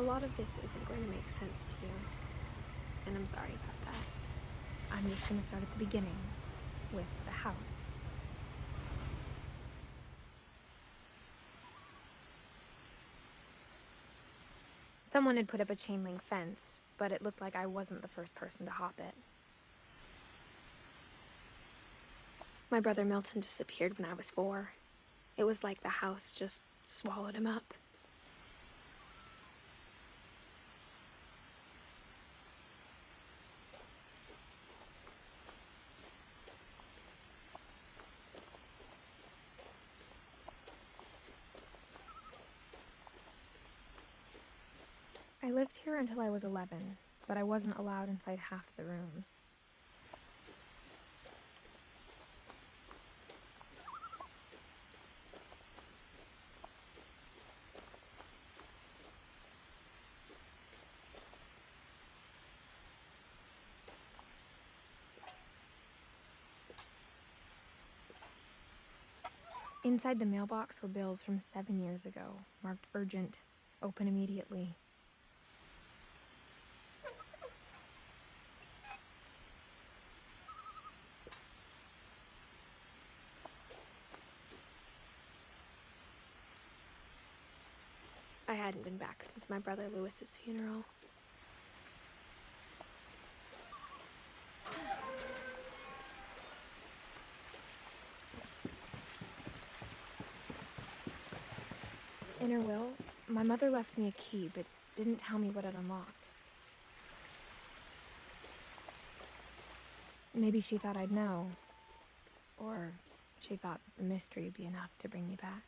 lot of this isn't going to make sense to you, and I'm sorry about that. I'm just going to start at the beginning, with the house. Someone had put up a chain-link fence, but it looked like I wasn't the first person to hop it. My brother Milton disappeared when I was 4. It was like the house just swallowed him up. I lived here until I was 11, but I wasn't allowed inside half the rooms. Inside the mailbox were bills from 7 years ago, marked urgent, open immediately. I hadn't been back since my brother Lewis's funeral. In her will, my mother left me a key, but didn't tell me what it unlocked. Maybe she thought I'd know, or she thought that the mystery would be enough to bring me back.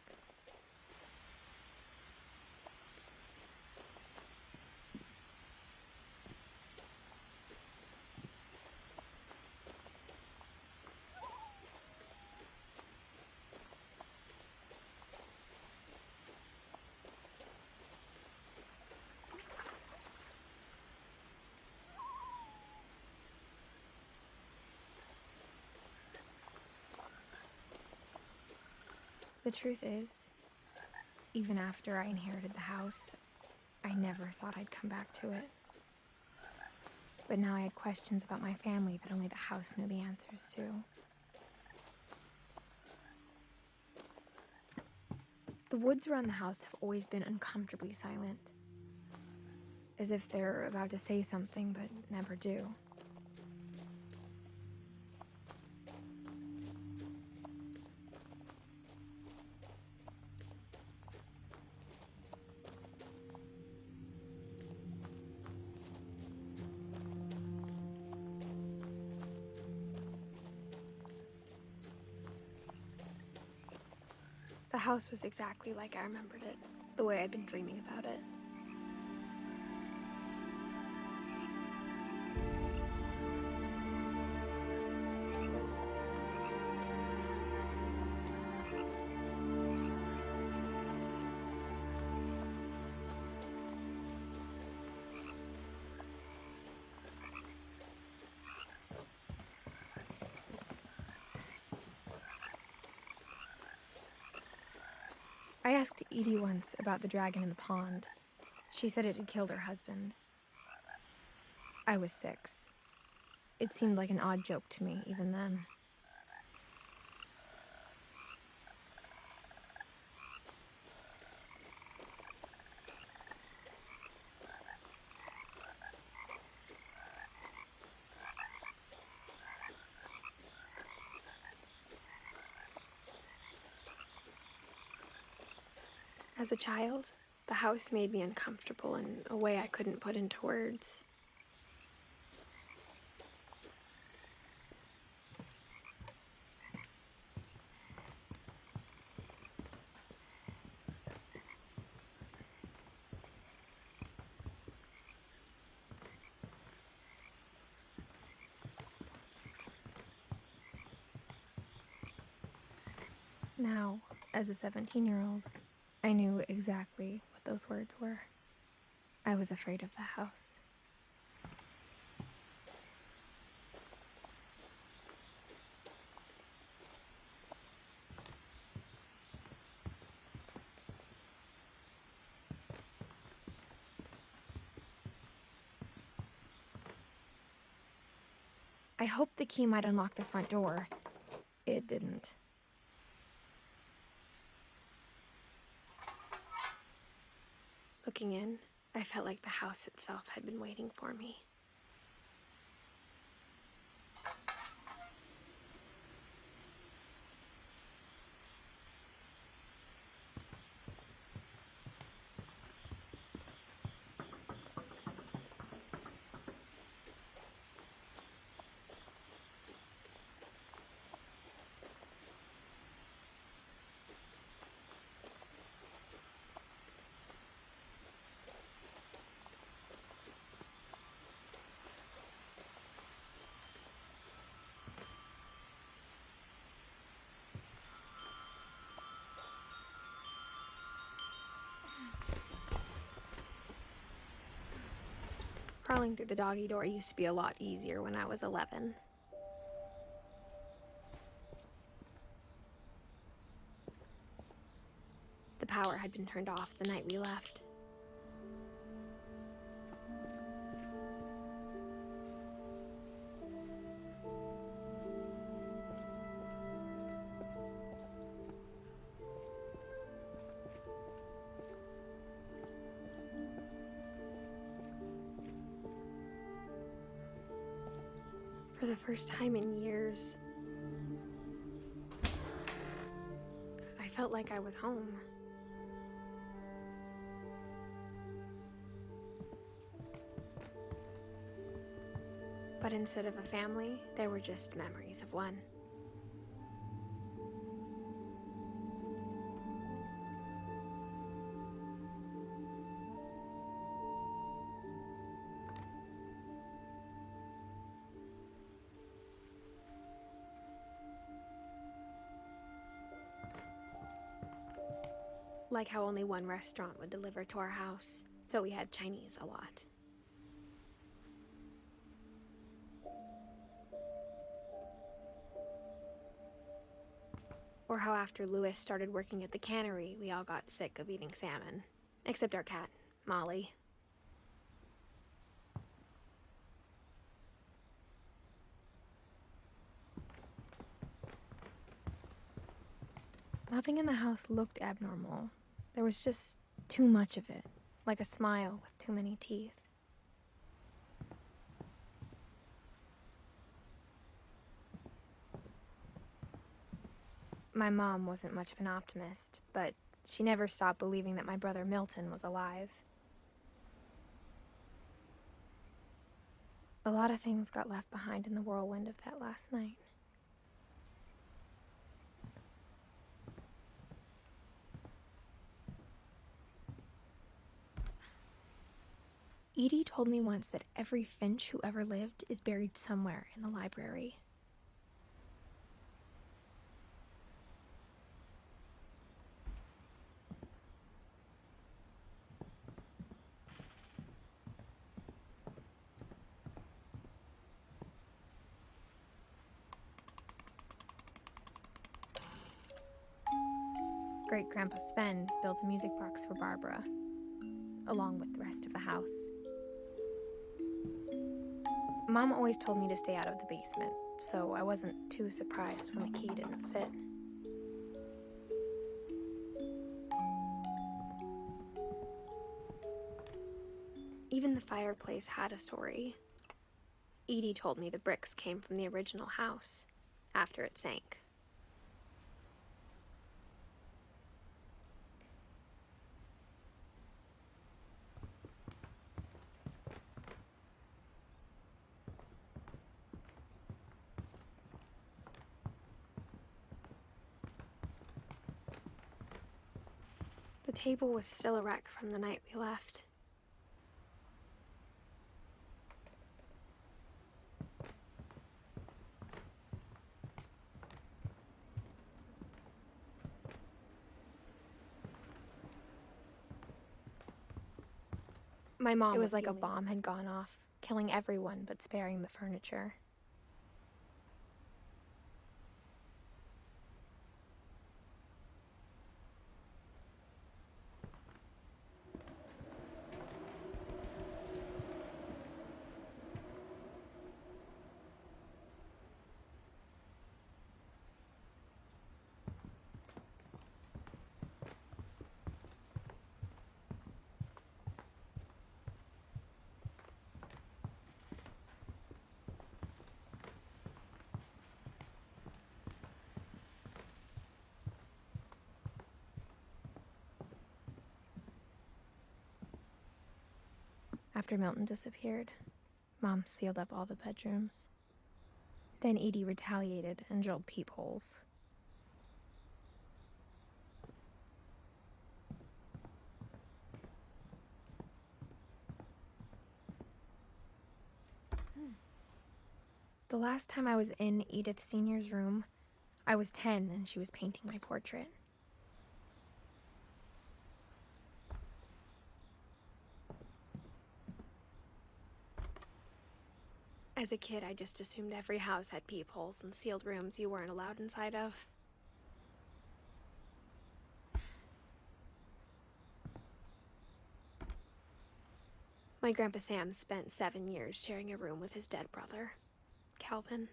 The truth is, even after I inherited the house, I never thought I'd come back to it. But now I had questions about my family that only the house knew the answers to. The woods around the house have always been uncomfortably silent, as if they're about to say something but never do. The house was exactly like I remembered it, the way I'd been dreaming about it. I asked Edie once about the dragon in the pond. She said it had killed her husband. I was 6. It seemed like an odd joke to me, even then. As a child, the house made me uncomfortable in a way I couldn't put into words. Now, as a 17-year-old, I knew exactly what those words were. I was afraid of the house. I hoped the key might unlock the front door. It didn't. Looking in, I felt like the house itself had been waiting for me. Crawling through the doggy door used to be a lot easier when I was 11. The power had been turned off the night we left. For the first time in years, I felt like I was home. But instead of a family, there were just memories of one. Like how only one restaurant would deliver to our house, so we had Chinese a lot. Or how after Louis started working at the cannery, we all got sick of eating salmon. Except our cat, Molly. Nothing in the house looked abnormal. There was just too much of it, like a smile with too many teeth. My mom wasn't much of an optimist, but she never stopped believing that my brother Milton was alive. A lot of things got left behind in the whirlwind of that last night. Edie told me once that every Finch who ever lived is buried somewhere in the library. Great-Grandpa Sven built a music box for Barbara, along with the rest of the house. Mom always told me to stay out of the basement, so I wasn't too surprised when the key didn't fit. Even the fireplace had a story. Edie told me the bricks came from the original house, after it sank. The table was still a wreck from the night we left. My mom, it was like a bomb had gone off, killing everyone but sparing the furniture. After Milton disappeared, Mom sealed up all the bedrooms. Then Edie retaliated and drilled peepholes. The last time I was in Edith Sr.'s room, I was 10 and she was painting my portrait. As a kid, I just assumed every house had peepholes and sealed rooms you weren't allowed inside of. My Grandpa Sam spent 7 years sharing a room with his dead brother, Calvin.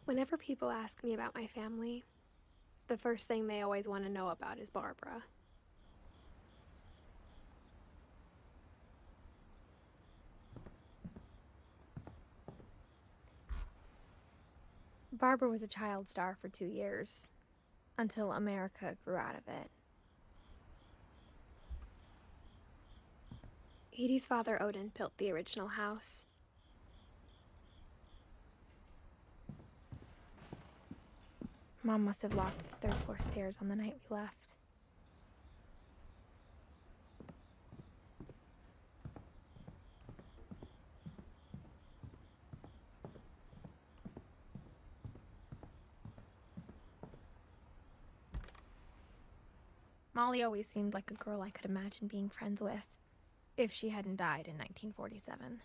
Whenever people ask me about my family, the first thing they always want to know about is Barbara. Barbara was a child star for 2 years, until America grew out of it. Edie's father, Odin, built the original house. Mom must have locked the 3rd floor stairs on the night we left. Molly always seemed like a girl I could imagine being friends with, if she hadn't died in 1947.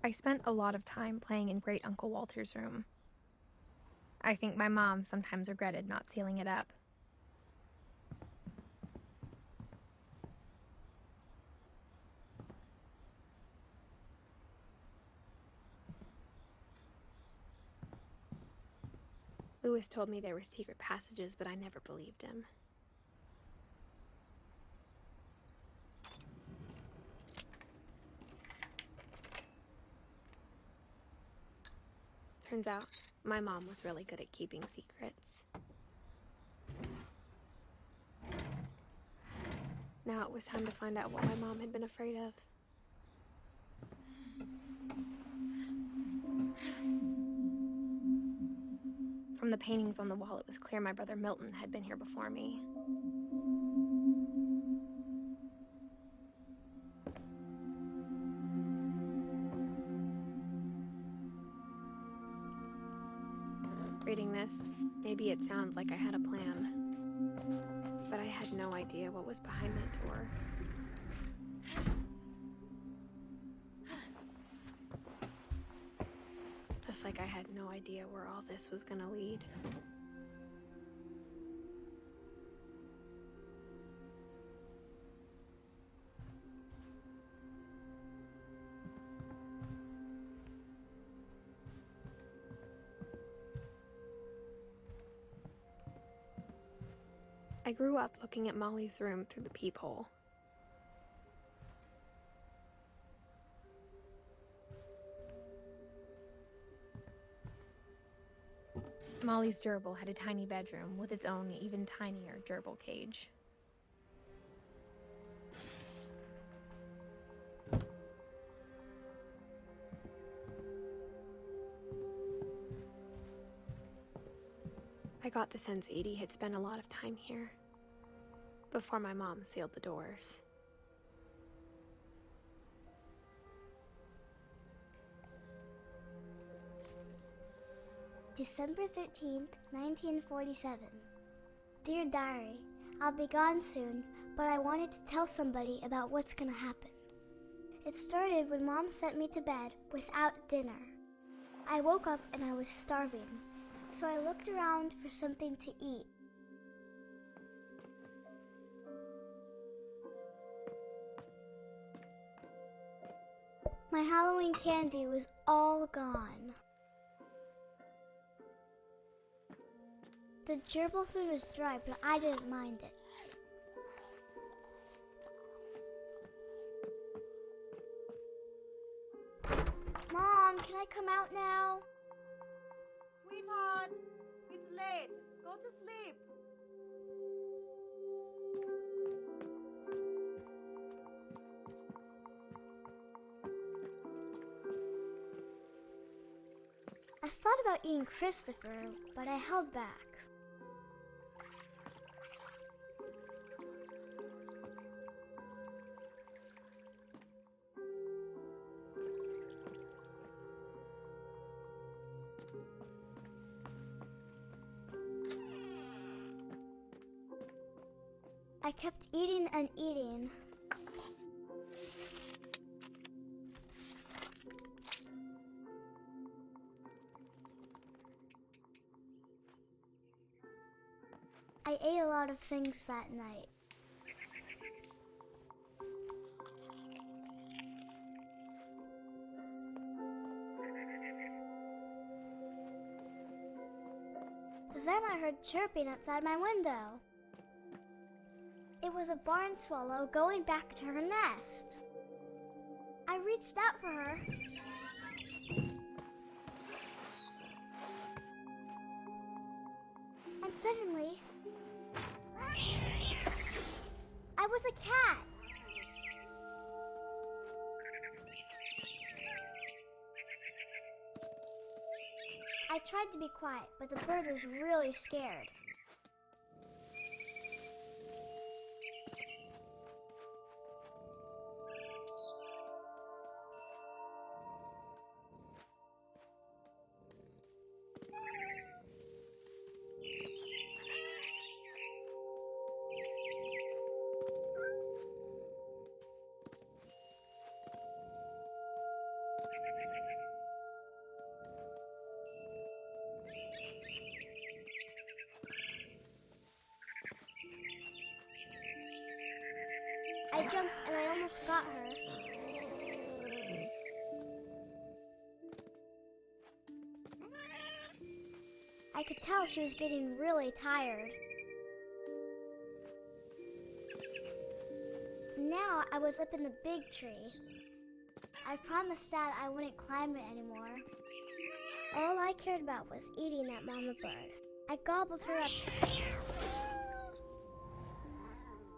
I spent a lot of time playing in Great Uncle Walter's room. I think my mom sometimes regretted not sealing it up. Lewis told me there were secret passages, but I never believed him. Turns out, my mom was really good at keeping secrets. Now it was time to find out what my mom had been afraid of. From the paintings on the wall, it was clear my brother Milton had been here before me. Reading this, maybe it sounds like I had a plan, but I had no idea what was behind that door. Just like I had no idea where all this was gonna lead. I grew up looking at Molly's room through the peephole. Molly's gerbil had a tiny bedroom with its own even tinier gerbil cage. I got the sense Edie had spent a lot of time here, before my mom sealed the doors. December 13th, 1947. Dear Diary, I'll be gone soon, but I wanted to tell somebody about what's gonna happen. It started when Mom sent me to bed without dinner. I woke up and I was starving, so I looked around for something to eat. My Halloween candy was all gone. The gerbil food was dry, but I didn't mind it. Mom, can I come out now? Sweetheart, it's late. Go to sleep. I thought about eating Christopher, but I held back. I kept eating and eating. I ate a lot of things that night. Then I heard chirping outside my window. It was a barn swallow going back to her nest. I reached out for her. And suddenly, I was a cat. I tried to be quiet, but the bird was really scared. I jumped and I almost got her. I could tell she was getting really tired. Now I was up in the big tree. I promised Dad I wouldn't climb it anymore. All I cared about was eating that mama bird. I gobbled her up.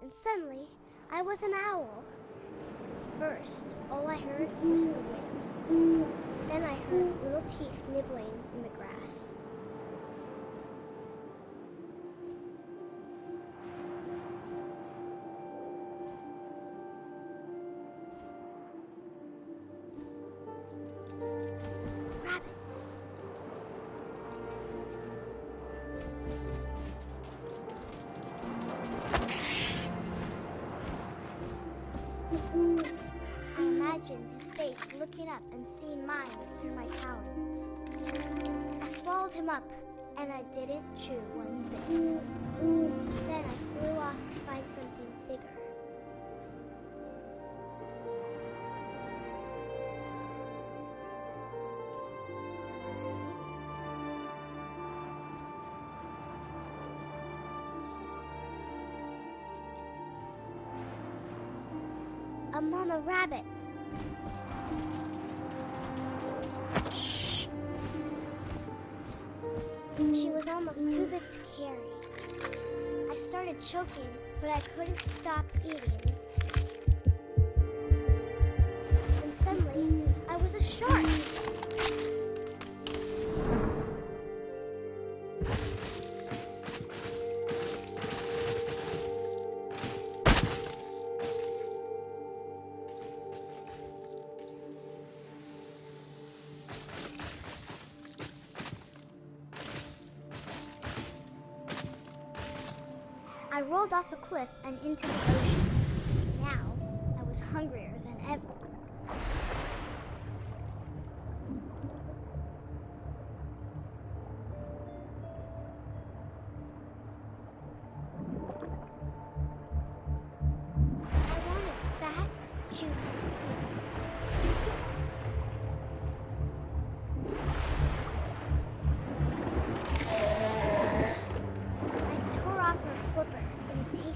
And suddenly, I was an owl. First, all I heard was the wind. Then I heard little teeth nibbling in the grass. Rabbits. I imagined his face looking up and seeing mine through my talons. I swallowed him up, and I didn't chew one bit. Then I flew off to find something bigger. A mama rabbit. She was almost too big to carry. I started choking, but I couldn't stop eating. And suddenly, I was a shark. I rolled off a cliff and into the ocean. Now, I was hungrier than ever. I wanted fat, juicy seeds.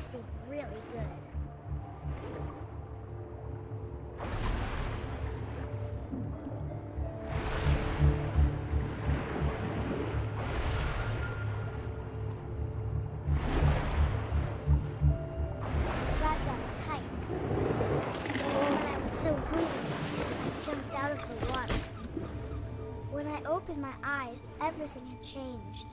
tasted really good. I got down tight. When I was so hungry, I jumped out of the water. When I opened my eyes, everything had changed.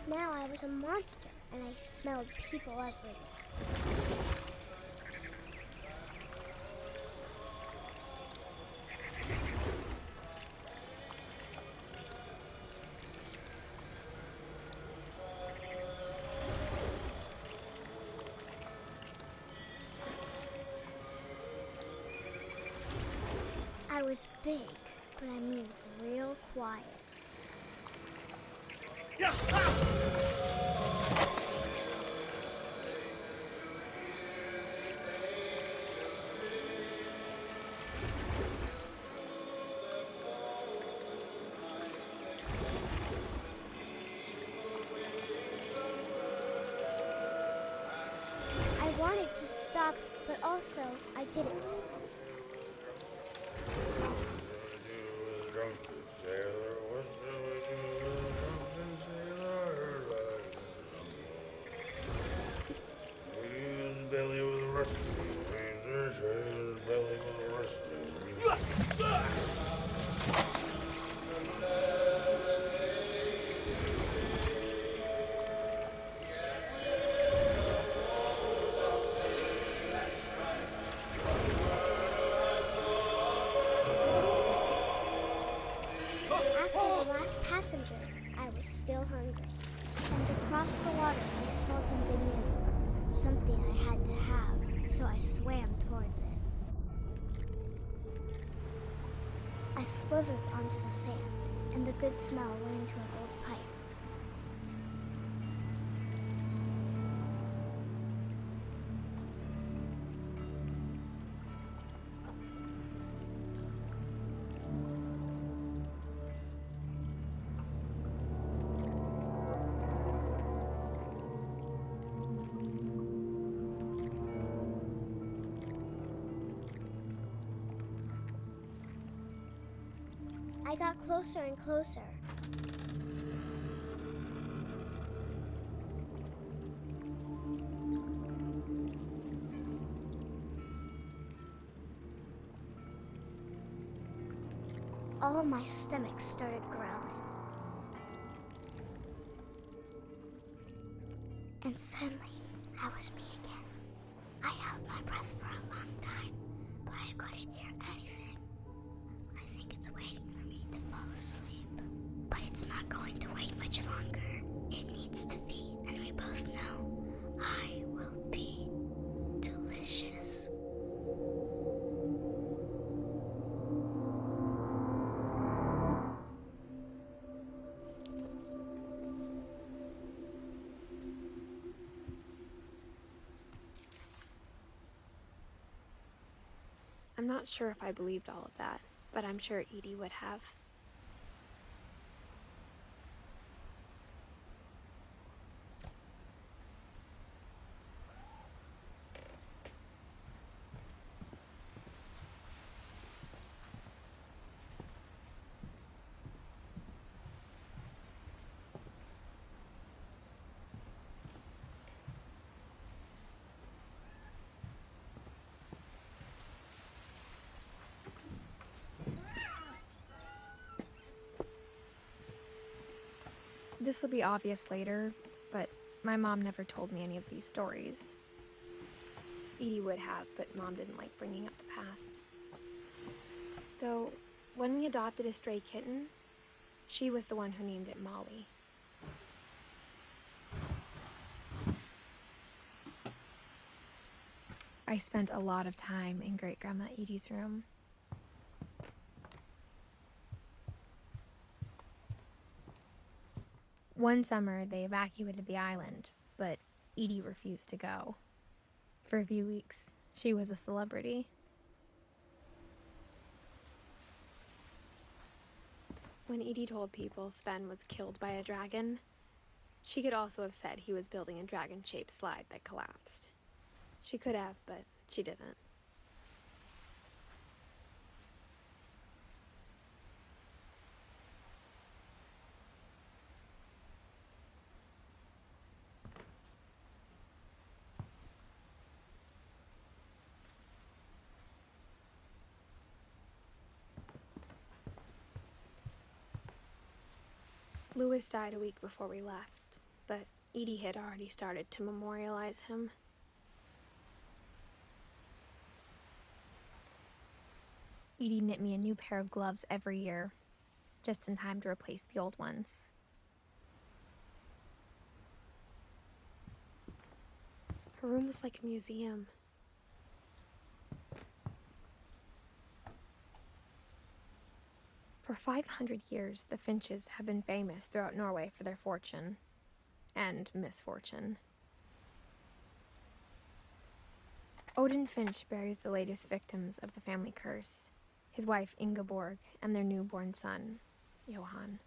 Now I was a monster, and I smelled people everywhere. I was big, but I moved real quiet. I wanted to stop, but also I didn't. After the last passenger, I was still hungry. And across the water, I smelled something new. Something I had to have, so I swam towards it. I slithered onto the sand, and the good smell went into an old pipe. I got closer and closer. All of my stomach started growling. And suddenly, I was me again. I held my breath for a long time, but I couldn't hear anything. I think it's waiting for me to fall asleep. But it's not going to wait much longer. It needs to feed, and we both know I will be delicious. I'm not sure if I believed all of that, but I'm sure Edie would have. This will be obvious later, but my mom never told me any of these stories. Edie would have, but Mom didn't like bringing up the past. Though, when we adopted a stray kitten, she was the one who named it Molly. I spent a lot of time in Great-Grandma Edie's room. One summer, they evacuated the island, but Edie refused to go. For a few weeks, she was a celebrity. When Edie told people Sven was killed by a dragon, she could also have said he was building a dragon-shaped slide that collapsed. She could have, but she didn't. Louis died a week before we left, but Edie had already started to memorialize him. Edie knit me a new pair of gloves every year, just in time to replace the old ones. Her room was like a museum. For 500 years, the Finches have been famous throughout Norway for their fortune and misfortune. Odin Finch buries the latest victims of the family curse, his wife Ingeborg and their newborn son, Johan.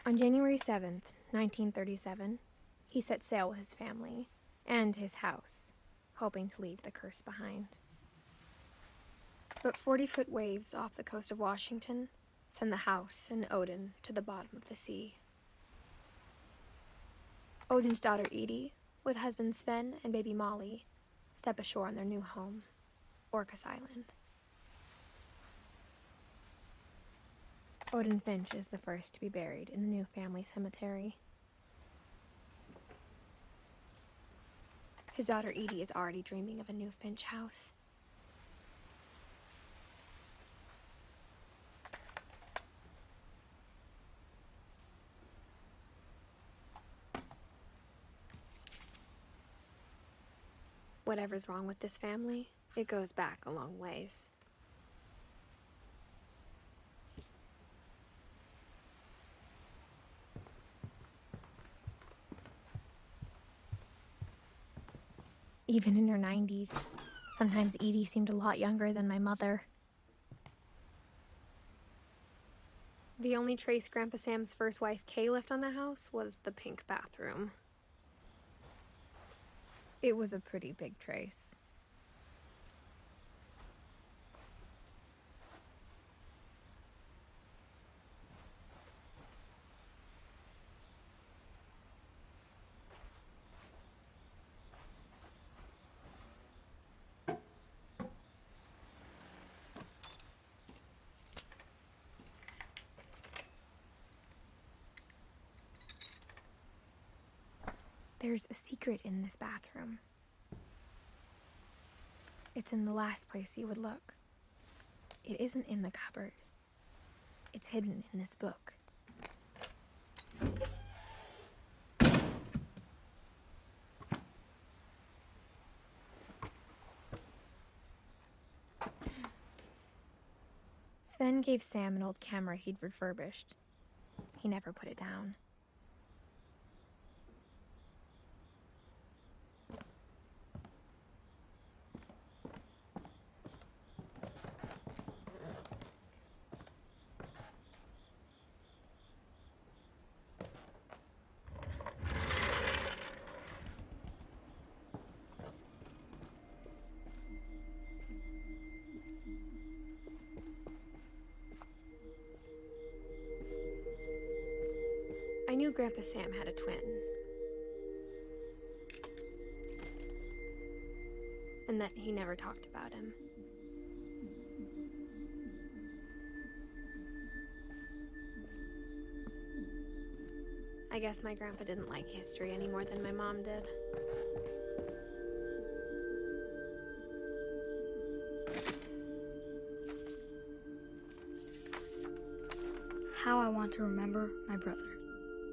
On January 7th, 1937, he set sail with his family and his house, hoping to leave the curse behind. But 40-foot waves off the coast of Washington send the house and Odin to the bottom of the sea. Odin's daughter Edie, with husband Sven and baby Molly, step ashore on their new home, Orcas Island. Odin Finch is the first to be buried in the new family cemetery. His daughter Edie is already dreaming of a new Finch house. Whatever's wrong with this family, it goes back a long ways. Even in her 90s, sometimes Edie seemed a lot younger than my mother. The only trace Grandpa Sam's first wife Kay left on the house was the pink bathroom. It was a pretty big trace. There's a secret in this bathroom. It's in the last place you would look. It isn't in the cupboard. It's hidden in this book. Sven gave Sam an old camera he'd refurbished. He never put it down. I knew Grandpa Sam had a twin. And that he never talked about him. I guess my grandpa didn't like history any more than my mom did. How I Want to Remember My Brother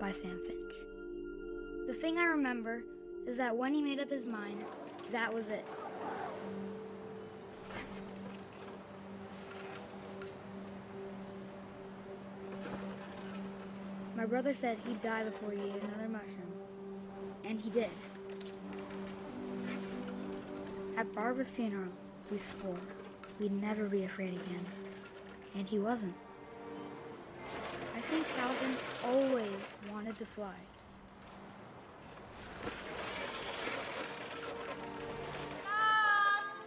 by Sam Finch. The thing I remember is that when he made up his mind, that was it. My brother said he'd die before he ate another mushroom, and he did. At Barbara's funeral, we swore we'd never be afraid again. and he wasn't. I think Calvin always wanted to fly.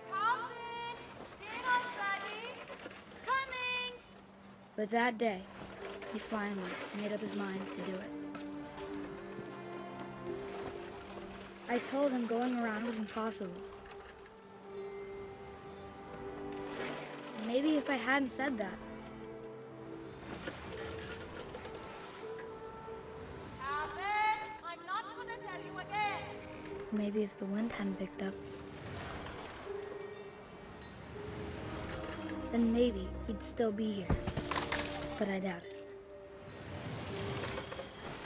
Calvin! Dinner's ready! Coming! But that day, he finally made up his mind to do it. I told him going around was impossible. Maybe if I hadn't said that, Calvin! I'm not gonna tell you again! maybe if the wind hadn't picked up, then maybe he'd still be here. But I doubt it.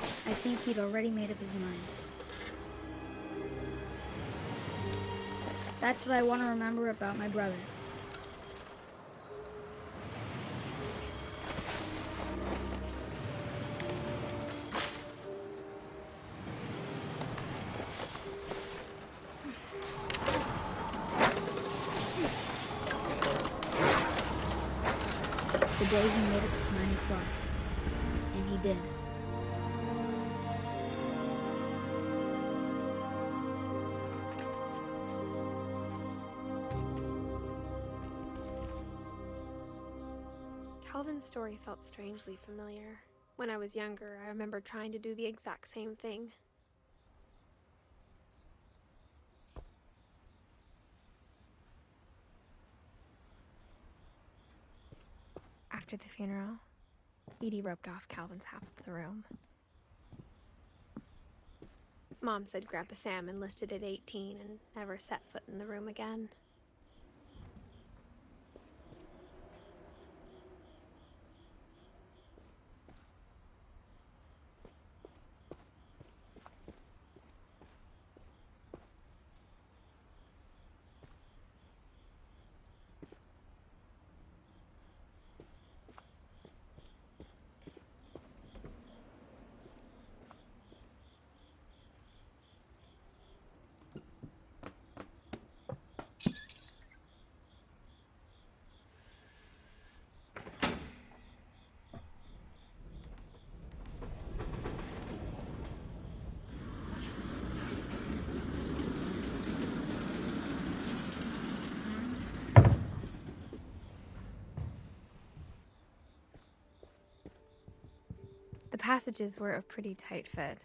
I think he'd already made up his mind. That's what I want to remember about my brother. The day he made up his mind to fly. And he did. Calvin's story felt strangely familiar. When I was younger, I remember trying to do the exact same thing. After the funeral, Edie roped off Calvin's half of the room. Mom said Grandpa Sam enlisted at 18 and never set foot in the room again. The passages were a pretty tight fit.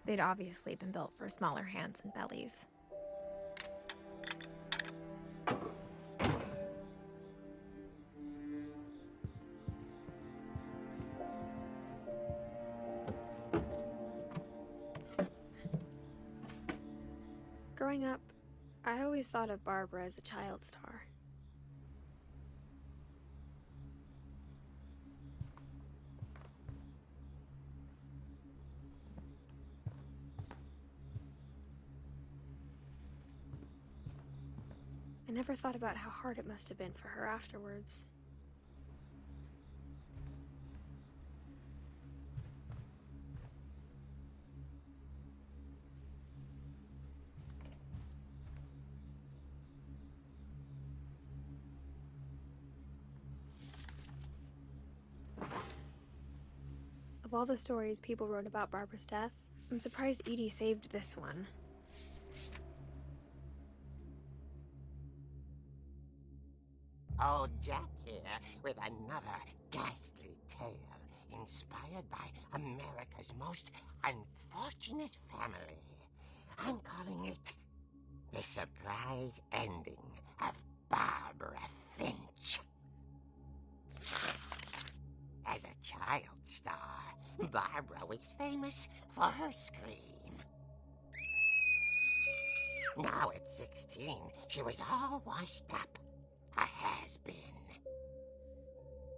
They'd obviously been built for smaller hands and bellies. Growing up, I always thought of Barbara as a child star. I never thought about how hard it must have been for her afterwards. Of all the stories people wrote about Barbara's death, I'm surprised Edie saved this one. Old Jack here with another ghastly tale inspired by America's most unfortunate family. I'm calling it The Surprise Ending of Barbara Finch. As a child star, Barbara was famous for her scream. Now at 16, she was all washed up. A has-been.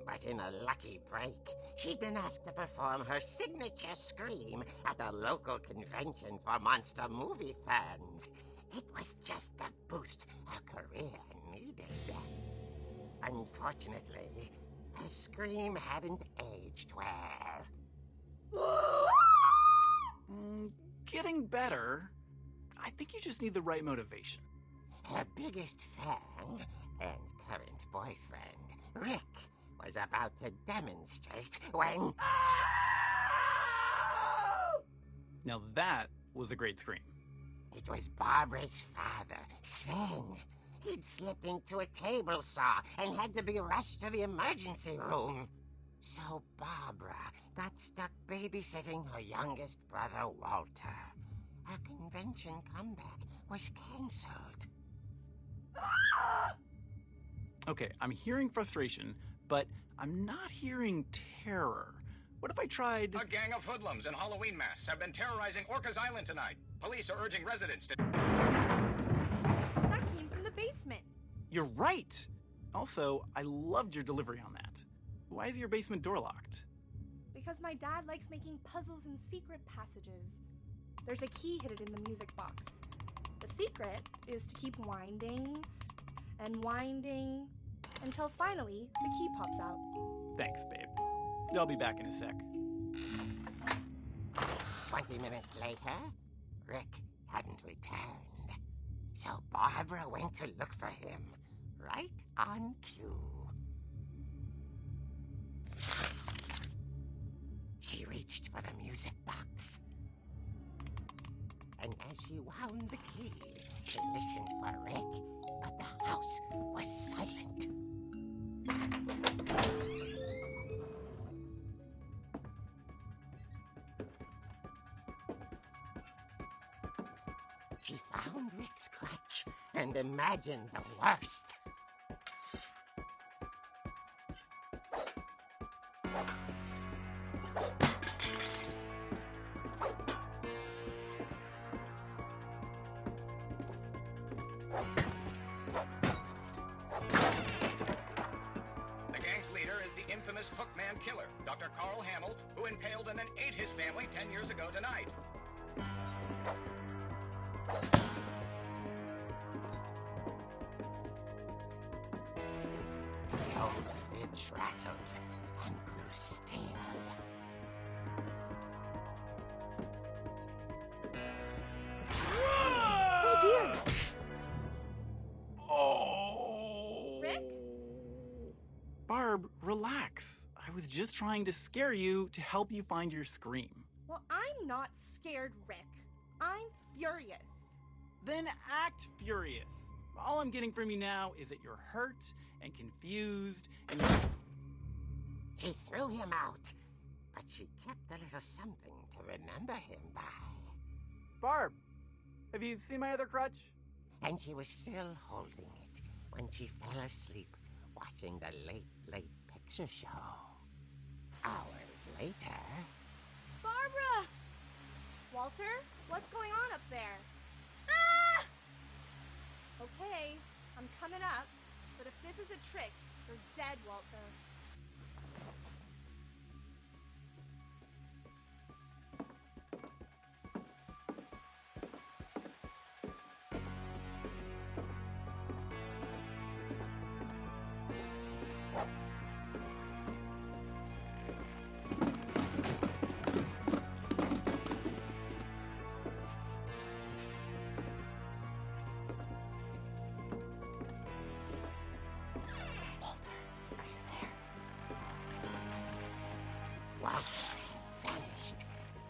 But in a lucky break, she'd been asked to perform her signature scream at a local convention for monster movie fans. It was just the boost her career needed. Unfortunately, her scream hadn't aged well. Getting better. I think you just need the right motivation. her biggest fan and current boyfriend, Rick, was about to demonstrate when... Now that was a great scream. It was Barbara's father, Sven. He'd slipped into a table saw and had to be rushed to the emergency room. So Barbara got stuck babysitting her youngest brother, Walter. Her convention comeback was cancelled. Okay, I'm hearing frustration, but I'm not hearing terror. What if I tried... A gang of hoodlums in Halloween masks have been terrorizing Orcas Island tonight. Police are urging residents to... That came from the basement. You're right! Also, I loved your delivery on that. Why is your basement door locked? Because my dad likes making puzzles and secret passages. There's a key hidden in the music box. The secret is to keep winding and winding until finally the key pops out. Thanks, babe. I'll be back in a sec. 20 minutes later, Rick hadn't returned. So Barbara went to look for him, right on cue. She reached for the music box. And as she wound the key, she listened for Rick, but the house was silent. She found Rick's crutch and imagined the worst. The gang's leader is the infamous Hookman killer, Dr. Carl Hamill, who impaled and then ate his family 10 years ago tonight. The old fridge rattled and grew still. Oh dear! Oh! Rick? Barb, relax. I was just trying to scare you to help you find your scream. Well, I'm not scared, Rick. I'm furious. Then act furious. All I'm getting from you now is that you're hurt and confused and you're... She threw him out, but she kept a little something to remember him by. Barb, have you seen my other crutch? And she was still holding it when she fell asleep watching the late picture show. Hours later... Barbara! Walter, what's going on up there? Ah! Okay, I'm coming up, but if this is a trick, you're dead, Walter. Walter had vanished,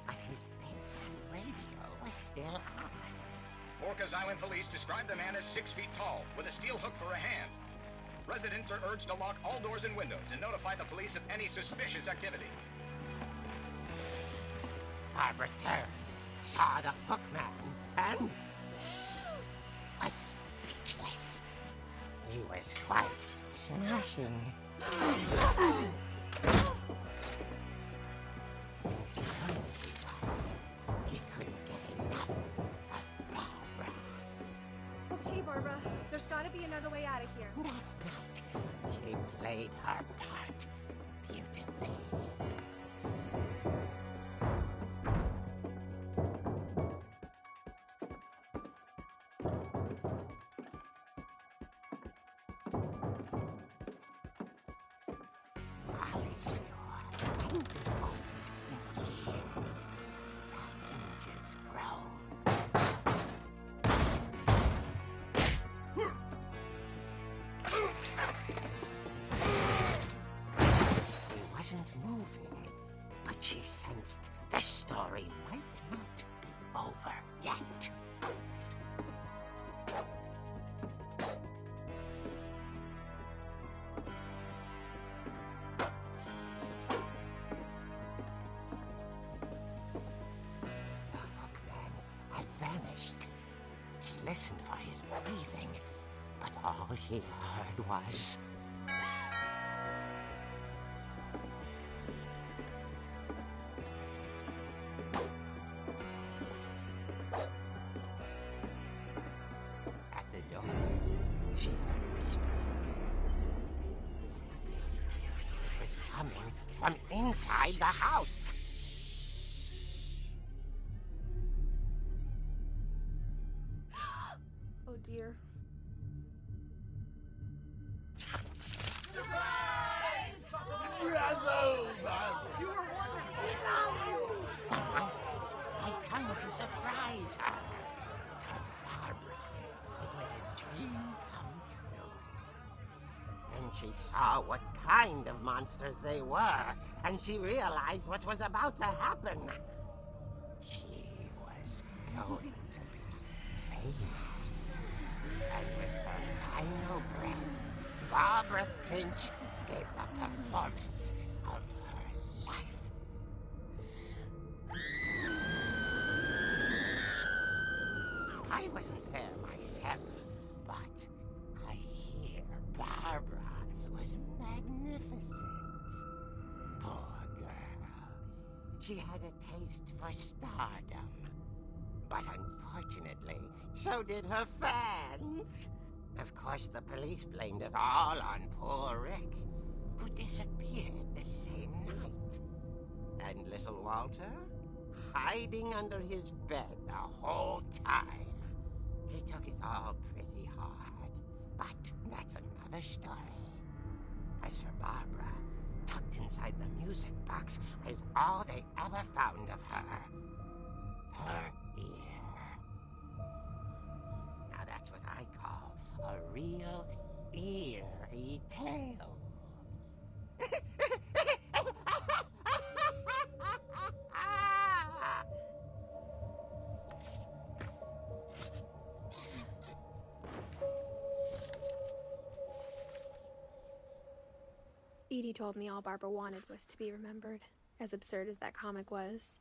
but his bedside radio was still on. Orcas Island police describe the man as 6 feet tall, with a steel hook for a hand. Residents are urged to lock all doors and windows and notify the police of any suspicious activity. Barbara turned, saw the hookman, and was speechless. He was quite smashing. And here he was. He couldn't get enough of Barbara. Okay, Barbara, there's gotta be another way out of here. That night, she played her part beautifully. Molly's door hadn't been opened in years. The hinges groaned. She sensed the story might not be over yet. The hookman had vanished. She listened for his breathing, but all she heard was... At the door, she heard whispering. It was coming from inside the house. Oh dear. The monsters had come to surprise her. For Barbara, it was a dream come true. Then she saw what kind of monsters they were, and she realized what was about to happen. She was going to be famous. And with her final breath, Barbara Finch gave the performance of her life. I wasn't there myself, but I hear Barbara was magnificent. Poor girl. She had a taste for stardom. But unfortunately, so did her fans. Of course, the police blamed it all on poor Rick, who disappeared the same night. And little Walter? Hiding under his bed the whole time. He took it all pretty hard, but that's another story. As for Barbara, tucked inside the music box was all they ever found of her. Her ear. Now that's what I call a real eerie tale. Edie told me all Barbara wanted was to be remembered, as absurd as that comic was.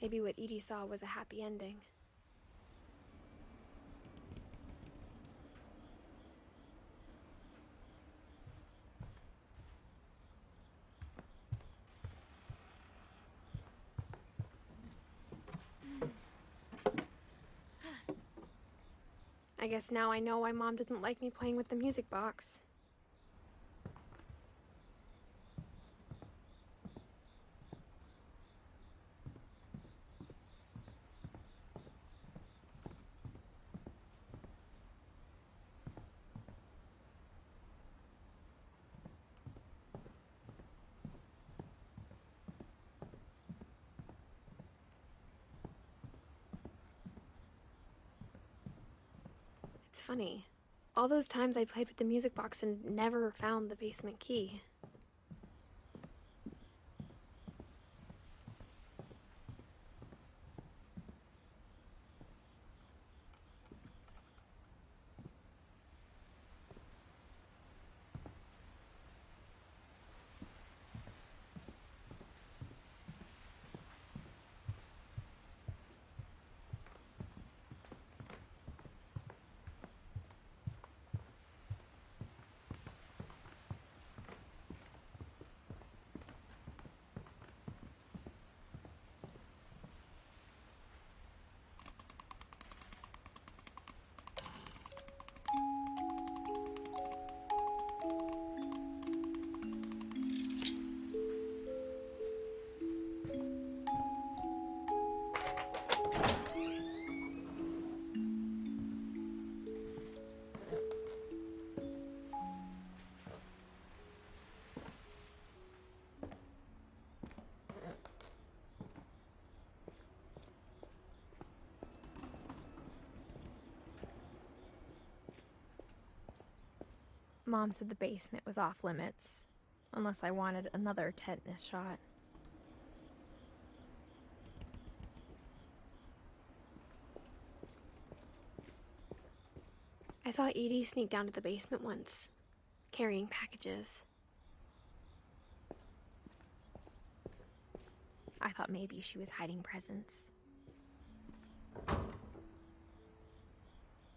Maybe what Edie saw was a happy ending. I guess now I know why Mom didn't like me playing with the music box. It's funny. All those times I played with the music box and never found the basement key. Mom said the basement was off limits, unless I wanted another tetanus shot. I saw Edie sneak down to the basement once, carrying packages. I thought maybe she was hiding presents.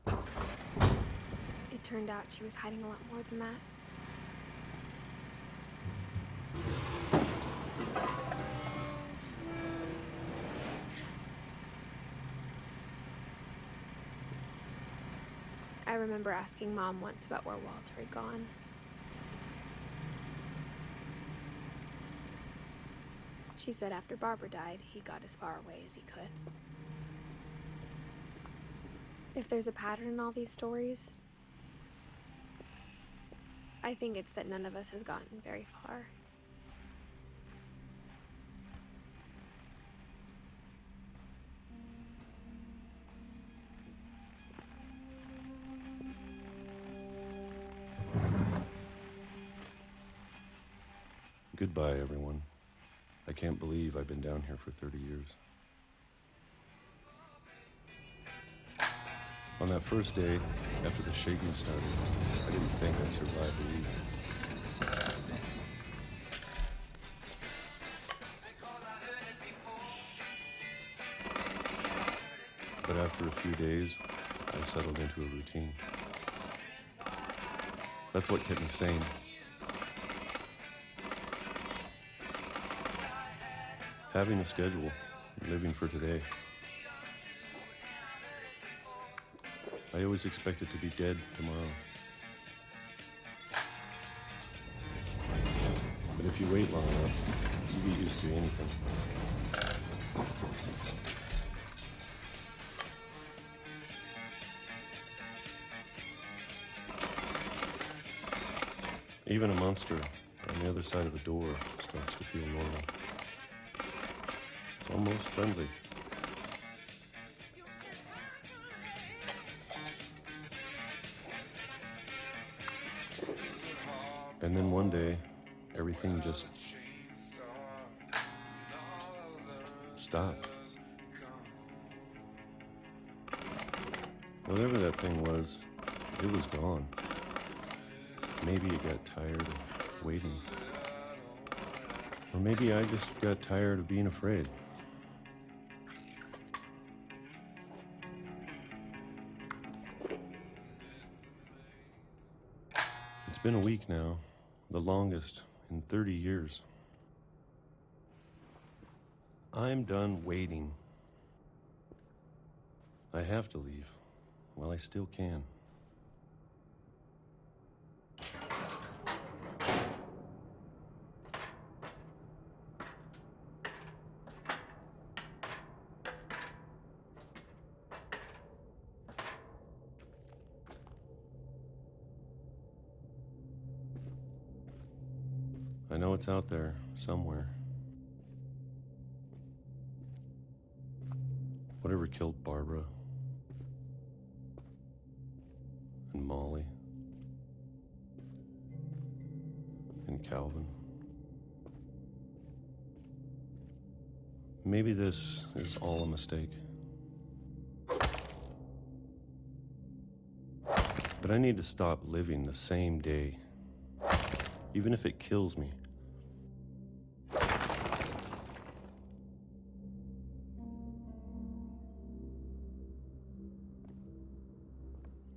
It turned out she was hiding a lot more than that. I remember asking Mom once about where Walter had gone. She said after Barbara died, he got as far away as he could. If there's a pattern in all these stories, I think it's that none of us has gotten very far. Goodbye, everyone. I can't believe I've been down here for 30 years. On that first day, after the shaking started, I didn't think I'd survive the week. But after a few days, I settled into a routine. That's what kept me sane. Having a schedule, living for today. I always expected to be dead tomorrow. But if you wait long enough, you get used to anything. Even a monster on the other side of the door starts to feel normal. Almost friendly. And then one day, everything just stopped. Whatever that thing was, it was gone. Maybe it got tired of waiting. Or maybe I just got tired of being afraid. It's been a week now, the longest in 30 years. I'm done waiting. I have to leave while I still can. I know it's out there, somewhere. Whatever killed Barbara and Molly and Calvin. Maybe this is all a mistake. But I need to stop living the same day, even if it kills me.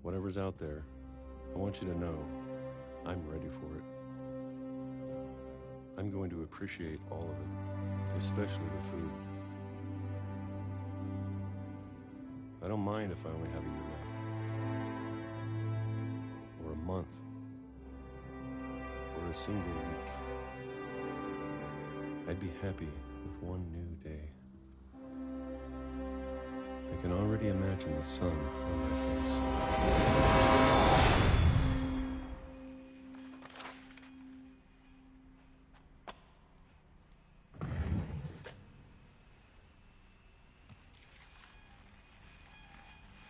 Whatever's out there, I want you to know I'm ready for it. I'm going to appreciate all of it, especially the food. I don't mind if I only have a year left, or a month, or a single week. I'd be happy with one new day. I can already imagine the sun on my face.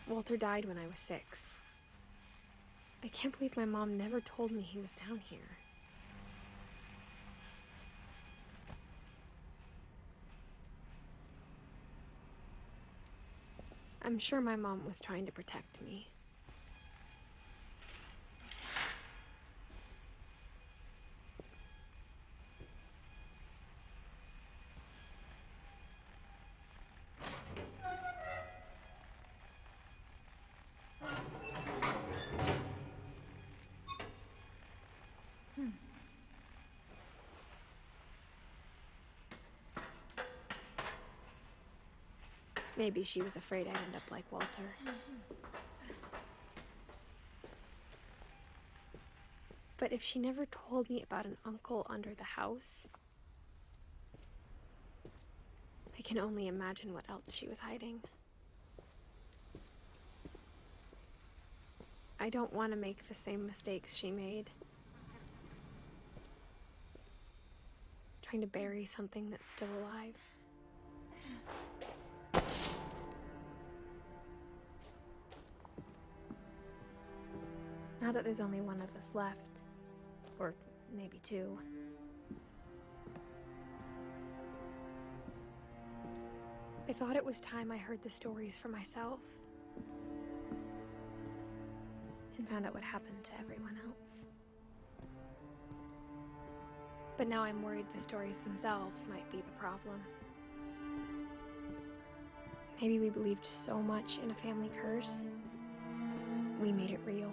Walter died when I was 6. I can't believe my mom never told me he was down here. I'm sure my mom was trying to protect me. Maybe she was afraid I'd end up like Walter. But if she never told me about an uncle under the house, I can only imagine what else she was hiding. I don't want to make the same mistakes she made. Trying to bury something that's still alive. Now that there's only one of us left, or maybe two, I thought it was time I heard the stories for myself and found out what happened to everyone else. But now I'm worried the stories themselves might be the problem. Maybe we believed so much in a family curse, we made it real.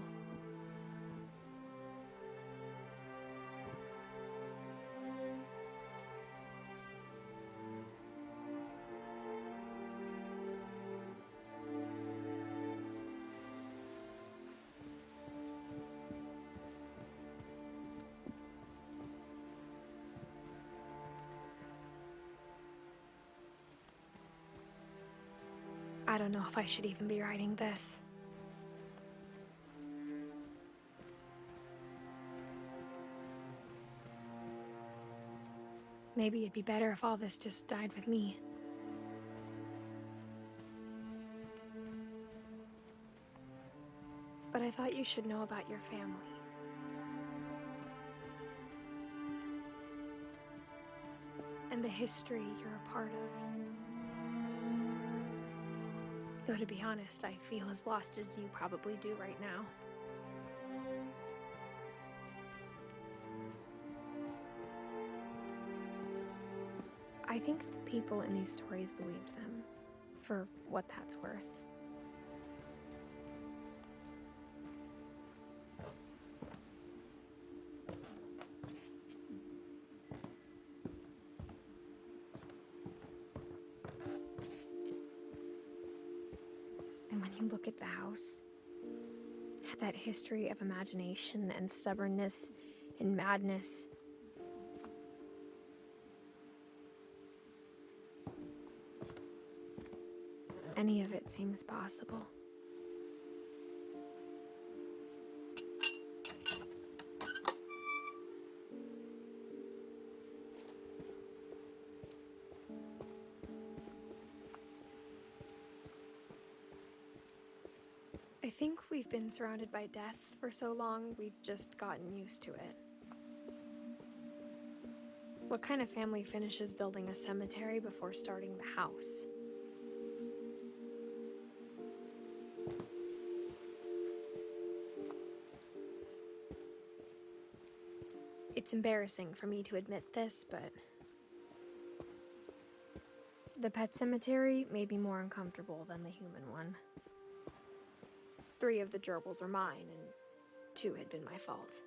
I don't know if I should even be writing this. Maybe it'd be better if all this just died with me. But I thought you should know about your family. And the history you're a part of. Though to be honest, I feel as lost as you probably do right now. I think the people in these stories believed them, for what that's worth. And when you look at the house, that history of imagination and stubbornness and madness, any of it seems possible. I think we've been surrounded by death for so long, we've just gotten used to it. What kind of family finishes building a cemetery before starting the house? It's embarrassing for me to admit this, but the pet cemetery made me more uncomfortable than the human one. 3 of the gerbils are mine, and 2 had been my fault.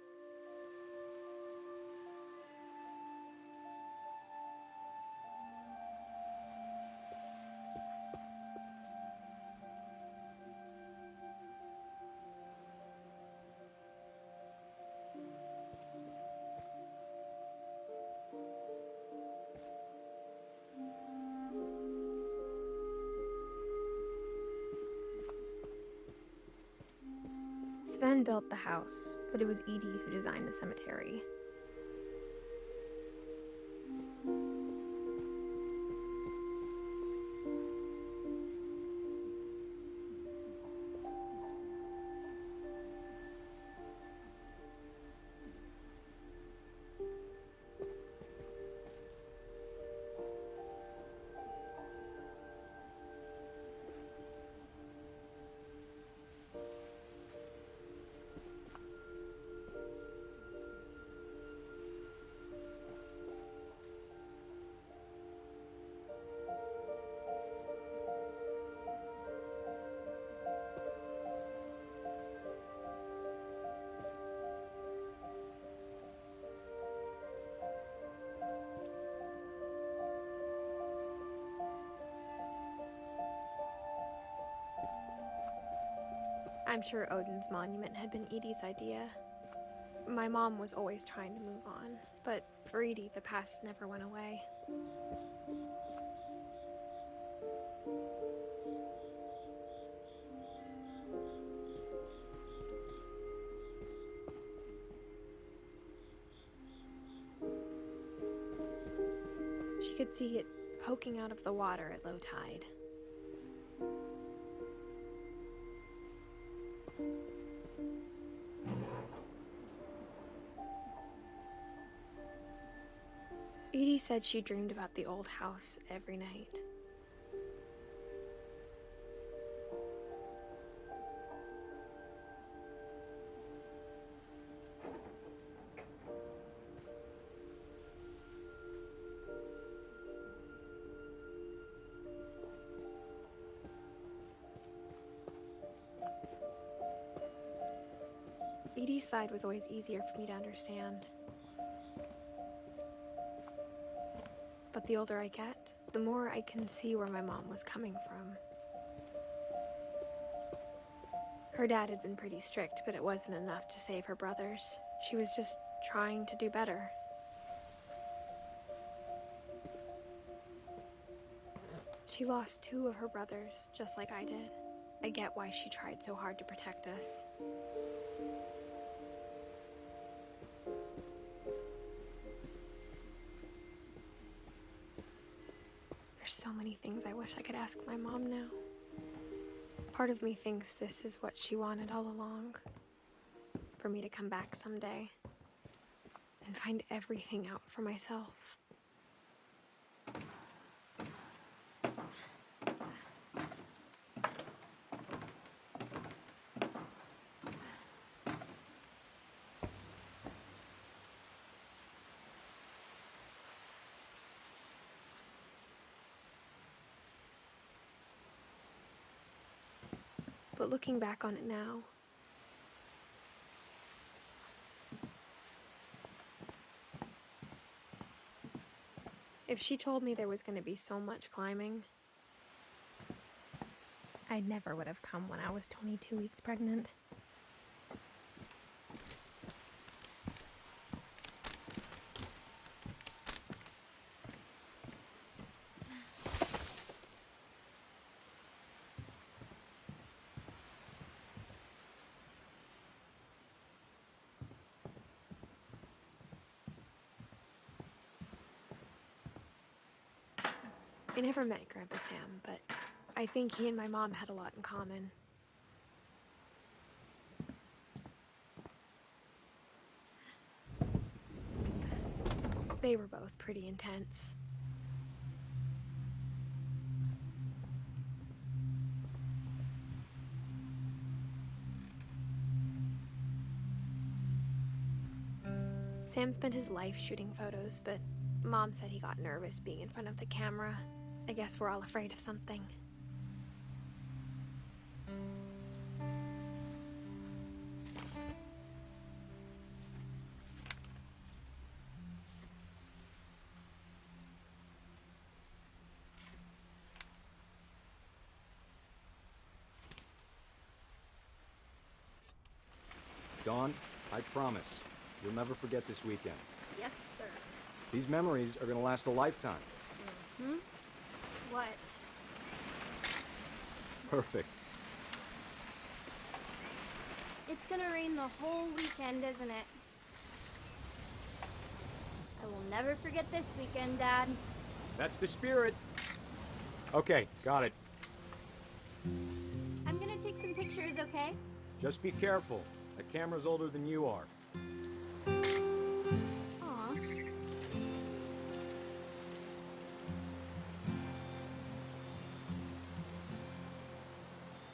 Sven built the house, but it was Edie who designed the cemetery. I'm sure Odin's monument had been Edie's idea. My mom was always trying to move on, but for Edie, the past never went away. She could see it poking out of the water at low tide. Edie said she dreamed about the old house every night. Edie's side was always easier for me to understand. But the older I get, the more I can see where my mom was coming from. Her dad had been pretty strict, but it wasn't enough to save her brothers. She was just trying to do better. She lost 2 of her brothers, just like I did. I get why she tried so hard to protect us. There's so many things I wish I could ask my mom now. Part of me thinks this is what she wanted all along. For me to come back someday and find everything out for myself. But looking back on it now, if she told me there was going to be so much climbing, I never would have come when I was 22 weeks pregnant. I never met Grandpa Sam, but I think he and my mom had a lot in common. They were both pretty intense. Sam spent his life shooting photos, but Mom said he got nervous being in front of the camera. I guess we're all afraid of something. Dawn, I promise, you'll never forget this weekend. Yes, sir. These memories are gonna last a lifetime. Hmm? What? Perfect. It's gonna rain the whole weekend, isn't it? I will never forget this weekend, Dad. That's the spirit. Okay, got it. I'm gonna take some pictures, okay? Just be careful. That camera's older than you are. Aw.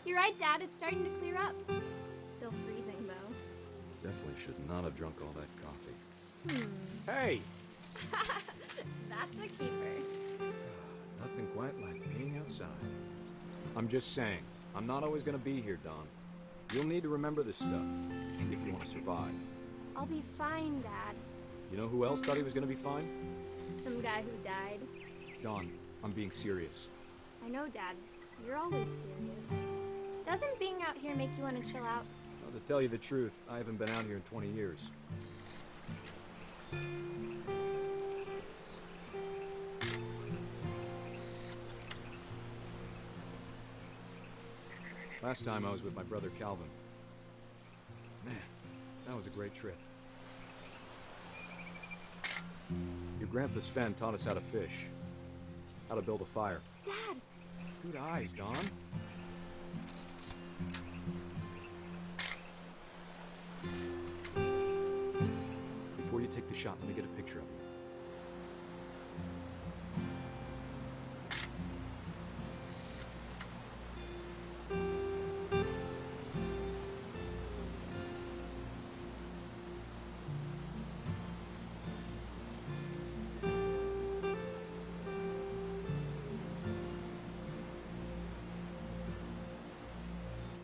You're right, Dad. It's starting to clear up. Still freezing, though. Definitely should not have drunk all that coffee. Hey! That's a keeper. Nothing quite like being outside. I'm just saying, I'm not always gonna be here, Dawn. You'll need to remember this stuff, if you want to survive. I'll be fine, Dad. You know who else thought he was gonna be fine? Some guy who died. Dawn, I'm being serious. I know, Dad. You're always serious. Doesn't being out here make you want to chill out? Well, to tell you the truth, I haven't been out here in 20 years. Last time I was with my brother Calvin. Man, that was a great trip. Your grandpa Sven taught us how to fish, how to build a fire. Dad! Good eyes, Don. Before you take the shot, let me get a picture of you.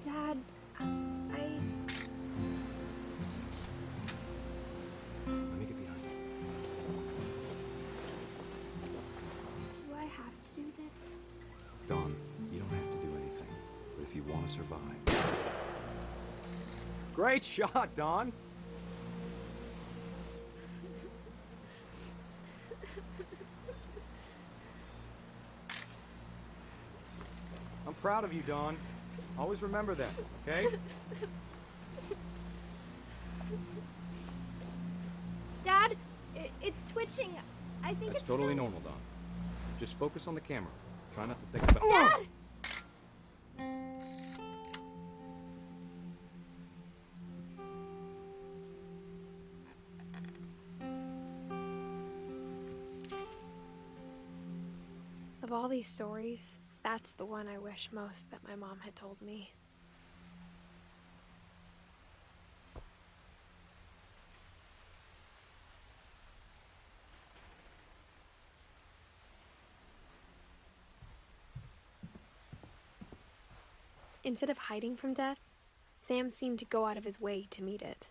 Dad, Let me get behind you. do I have to do this? Don, you don't have to do anything, but if you want to survive... Great shot, Don! I'm proud of you, Don. Always remember that, okay? Dad, it's twitching. I think That's it's totally silly. normal, Don. Just focus on the camera. Try not to think about... Dad! Of all these stories, that's the one I wish most that my mom had told me. Instead of hiding from death, Sam seemed to go out of his way to meet it.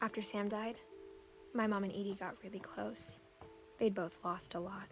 After Sam died, my mom and Edie got really close. They'd both lost a lot.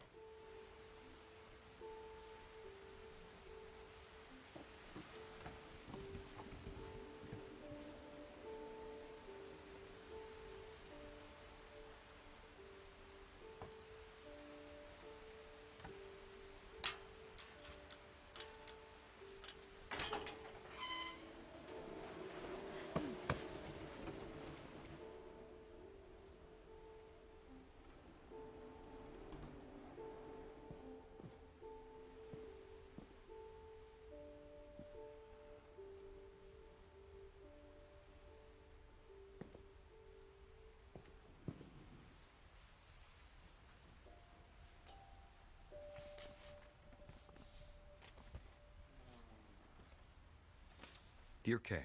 Dear Kay,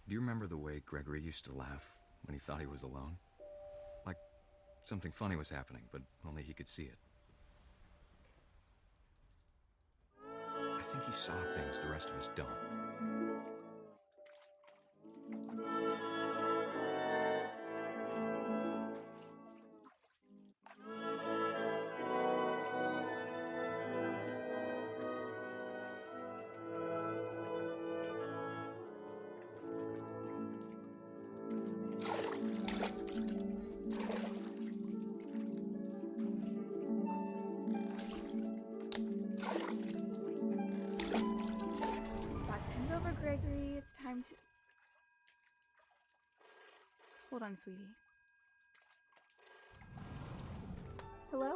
do you remember the way Gregory used to laugh when he thought he was alone? Like something funny was happening, but only he could see it. I think he saw things the rest of us don't. Bend over, Gregory. It's time to... Hold on, sweetie. Hello?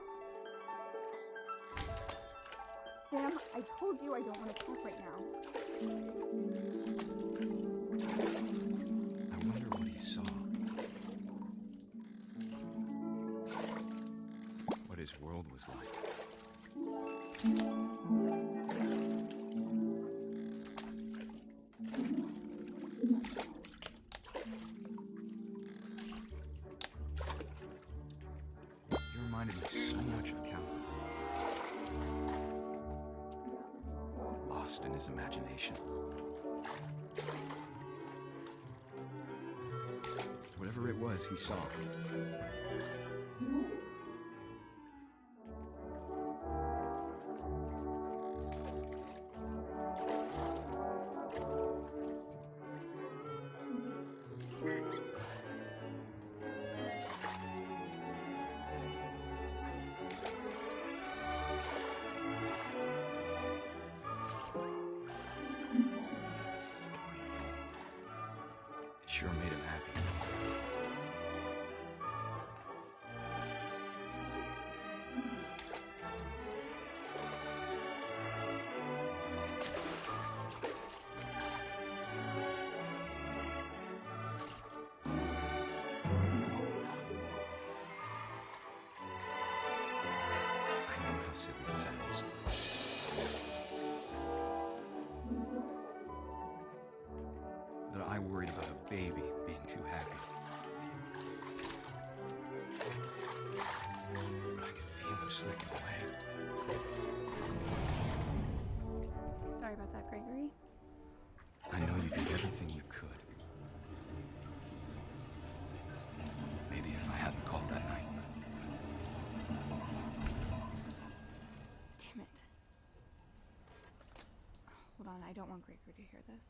Sam, I told you I don't want to talk right now. I wonder what he saw. What his world was like. He reminded me so much of Calvin. Lost in his imagination. Whatever it was, he saw. It sure made him happy. I know how silly it sounds. That I worried about a baby being too happy. But I could feel him slipping away. Sorry about that, Gregory. I know you did everything you could. Maybe if I hadn't called that night. Damn it. Hold on, I don't want Gregory to hear this.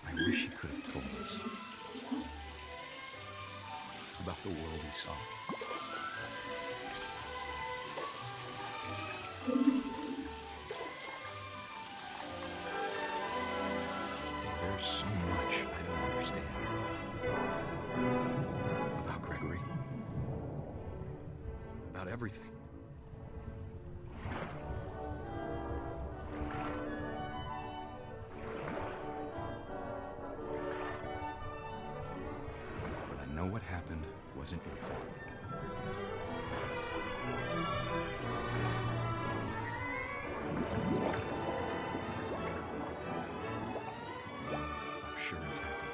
I wish he could have told us about the world he saw. There's so much I don't understand about Gregory, about everything. But I know what happened wasn't your fault. I'm sure he's happy.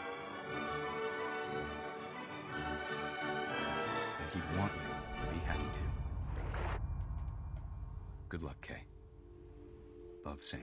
And he'd want you to be happy too. Good luck, Kay. Love, Sam.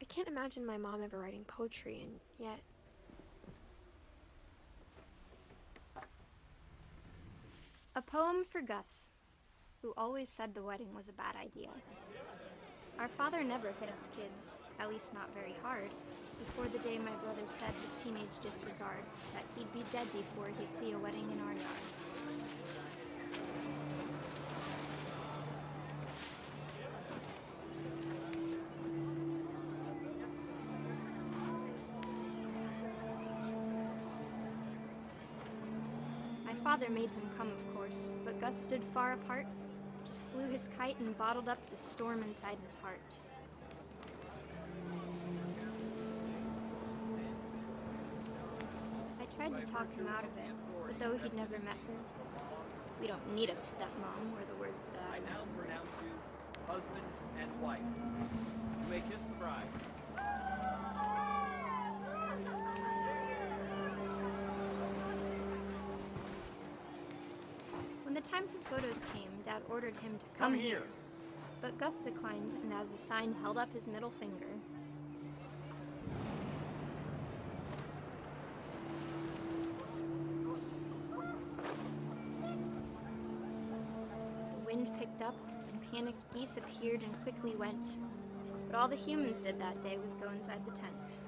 I can't imagine my mom ever writing poetry, and yet... A poem for Gus, who always said the wedding was a bad idea. Our father never hit us kids, at least not very hard, before the day my brother said with teenage disregard that he'd be dead before he'd see a wedding in our yard. My father made him come, of course, but Gus stood far apart, just flew his kite and bottled up the storm inside his heart. I tried to talk him out of it, but though he'd never met her, we don't need a stepmom, were the words that I now pronounce you husband and wife. You may kiss the bride. When the time for photos came, Dad ordered him to come here. But Gus declined, and as a sign held up his middle finger. looked up, and panicked geese appeared and quickly went. But all the humans did that day was go inside the tent.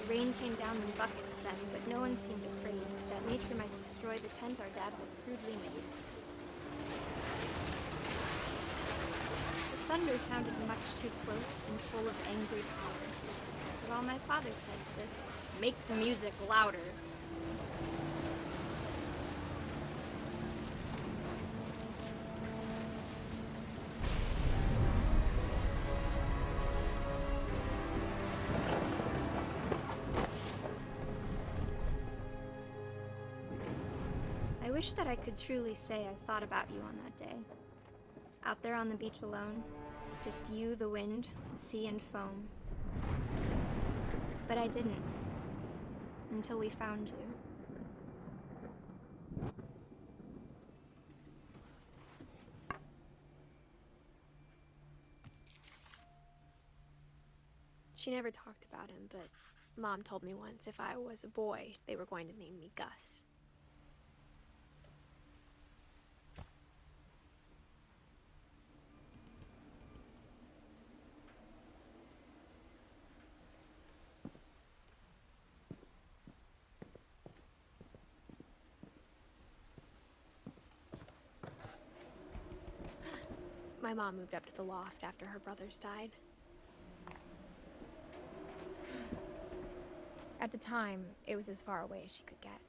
The rain came down in buckets then, but no one seemed afraid that nature might destroy the tent our dad had crudely made. The thunder sounded much too close and full of angry power. But all my father said to this was, "Make the music louder." I wish that I could truly say I thought about you on that day. Out there on the beach alone, just you, the wind, the sea, and foam. But I didn't. Until we found you. She never talked about him, but Mom told me once if I was a boy, they were going to name me Gus. My mom moved up to the loft after her brothers died. At the time, it was as far away as she could get.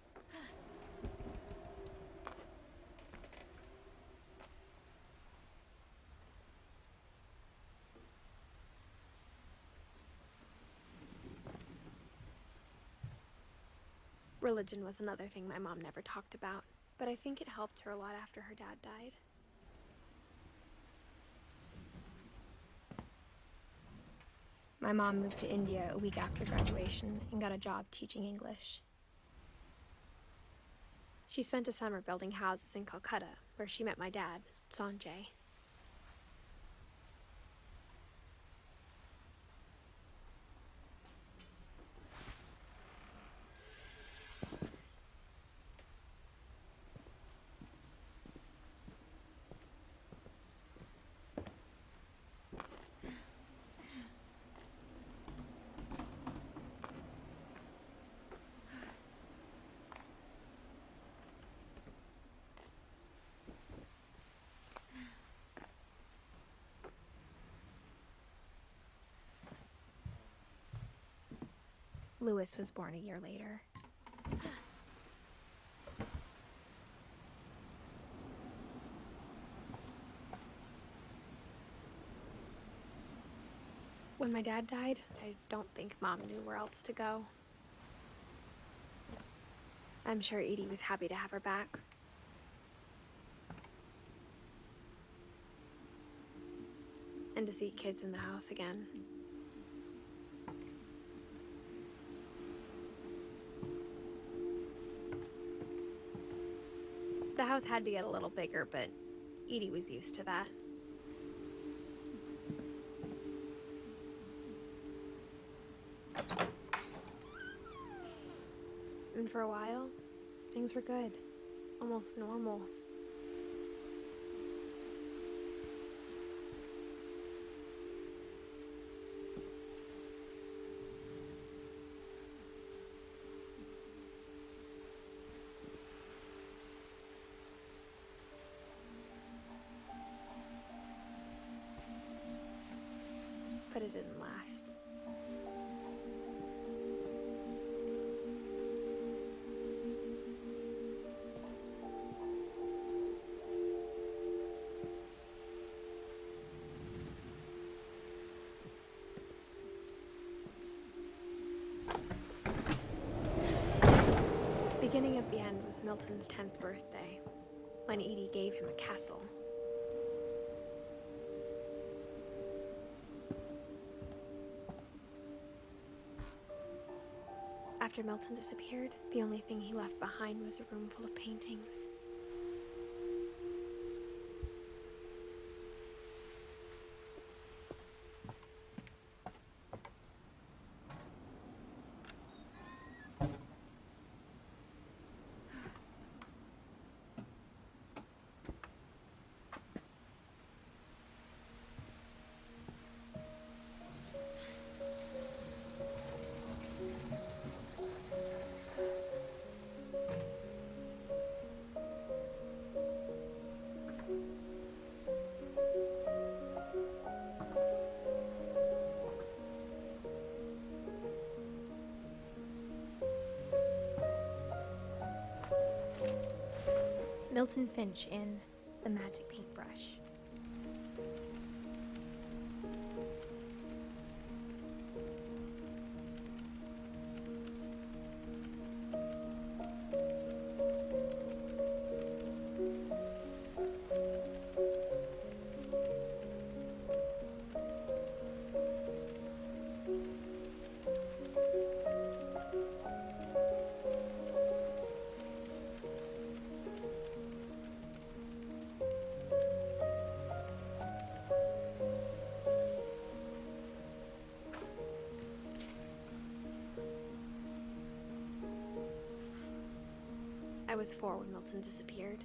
Religion was another thing my mom never talked about, but I think it helped her a lot after her dad died. My mom moved to India a week after graduation and got a job teaching English. She spent a summer building houses in Calcutta, where she met my dad, Sanjay. Louis was born a year later. When my dad died, I don't think Mom knew where else to go. I'm sure Edie was happy to have her back. And to see kids in the house again. The house had to get a little bigger, but Edie was used to that. And for a while, things were good. Almost normal. But it didn't last. The beginning of the end was Milton's 10th birthday, when Edie gave him a castle. After Milton disappeared, the only thing he left behind was a room full of paintings. Milton Finch in The Magic Paintbrush. I was 4 when Milton disappeared.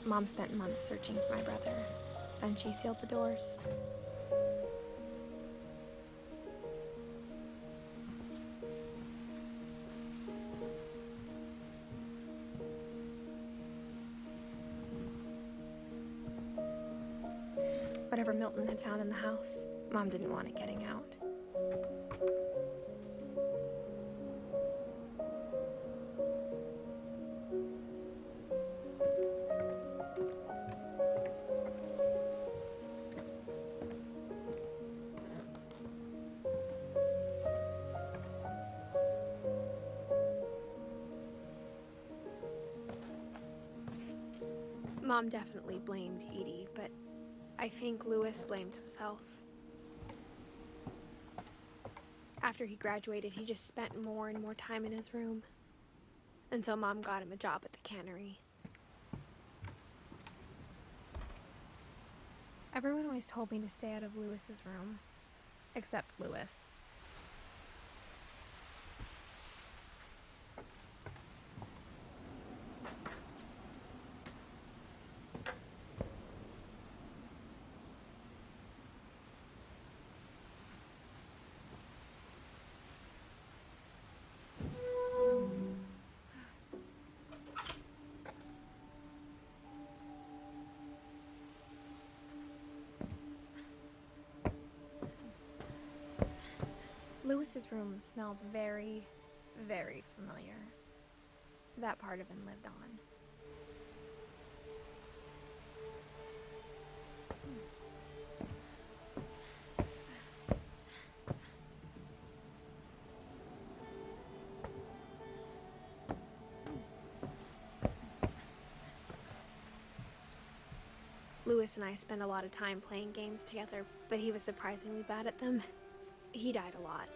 Mom spent months searching for my brother. Then she sealed the doors. Whatever Milton had found in the house, Mom didn't want it getting out. Mom definitely blamed Edie, but I think Louis blamed himself. After he graduated, he just spent more and more time in his room, until Mom got him a job at the cannery. Everyone always told me to stay out of Louis's room, except Louis. Louis's room smelled very, very familiar. That part of him lived on. Louis and I spent a lot of time playing games together, but he was surprisingly bad at them. He died a lot.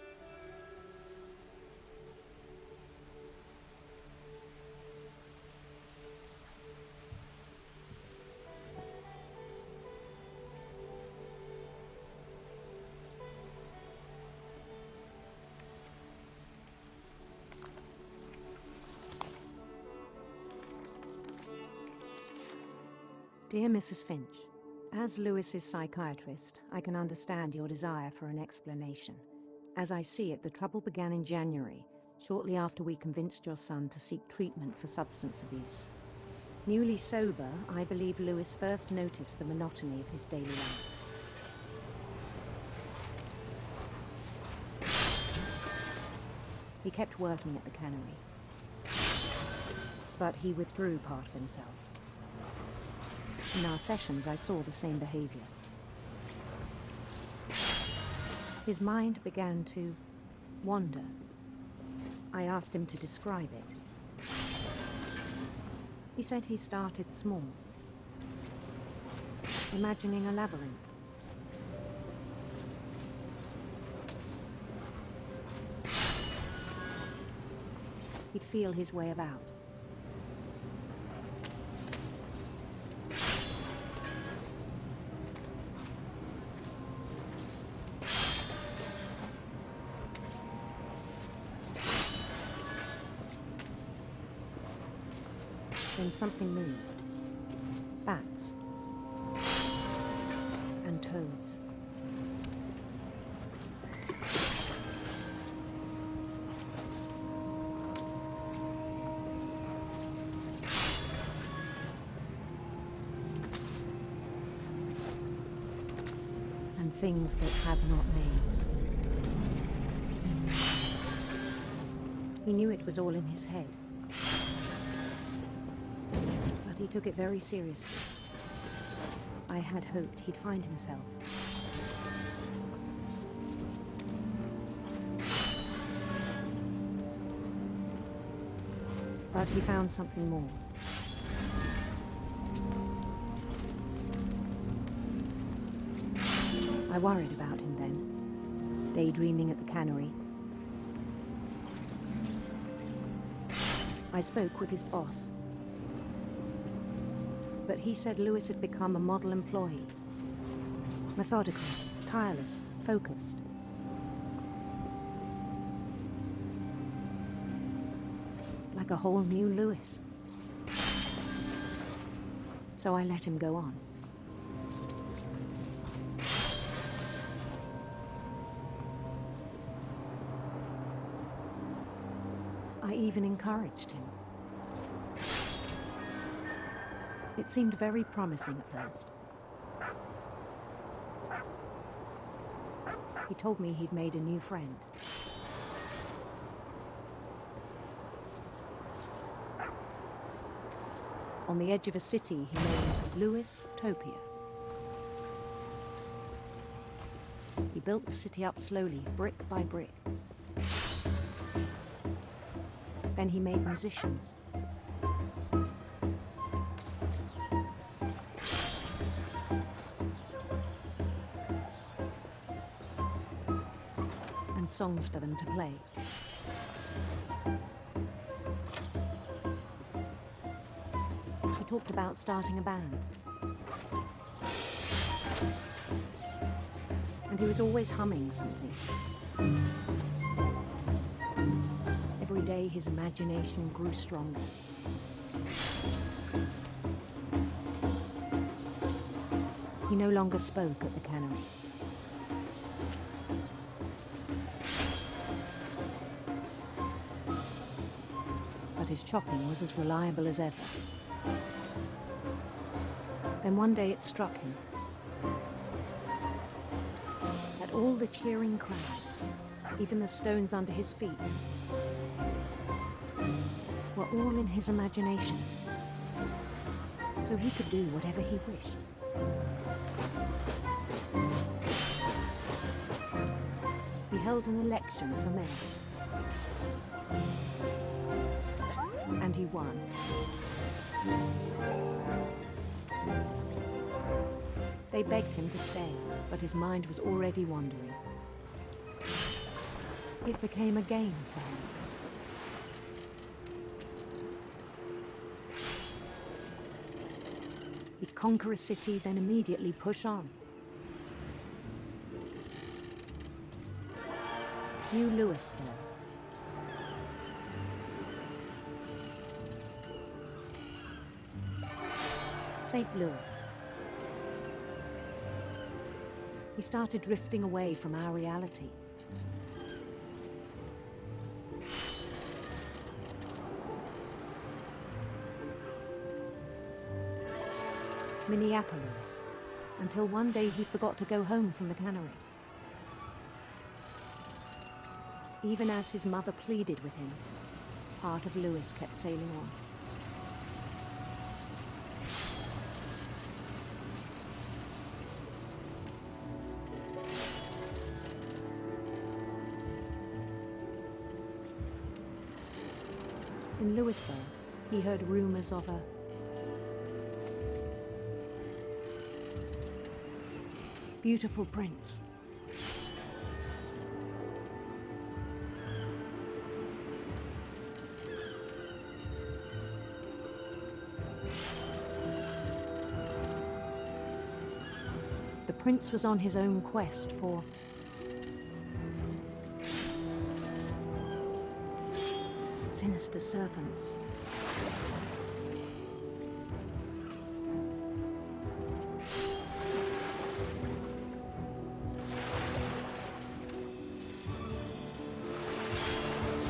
Dear Mrs. Finch, as Louis's psychiatrist, I can understand your desire for an explanation. As I see it, the trouble began in January, shortly after we convinced your son to seek treatment for substance abuse. Newly sober, I believe Louis first noticed the monotony of his daily life. He kept working at the cannery, but he withdrew part of himself. In our sessions, I saw the same behavior. His mind began to wander. I asked him to describe it. He said he started small, imagining a labyrinth. He'd feel his way about. Then something moved. Bats. And toads. And things that have not names. He knew it was all in his head. But he took it very seriously. I had hoped he'd find himself. But he found something more. I worried about him then, daydreaming at the cannery. I spoke with his boss. But he said Lewis had become a model employee. Methodical, tireless, focused. Like a whole new Lewis. So I let him go on. I even encouraged him. It seemed very promising at first. He told me he'd made a new friend. On the edge of a city he named Lewis Topia. He built the city up slowly, brick by brick. Then he made musicians. And songs for them to play. He talked about starting a band. And he was always humming something. Every day his imagination grew stronger. He no longer spoke at the cannery. But his chopping was as reliable as ever. Then one day it struck him that all the cheering crowds, even the stones under his feet, were all in his imagination, so he could do whatever he wished. He held an election for mayor, and he won. They begged him to stay, but his mind was already wandering. It became a game for him. He'd conquer a city, then immediately push on. New Louisville. St. Louis. He started drifting away from our reality. Minneapolis, until one day he forgot to go home from the cannery. Even as his mother pleaded with him, part of Lewis kept sailing on. In Louisburg, he heard rumors of a beautiful prince. The prince was on his own quest for sinister serpents.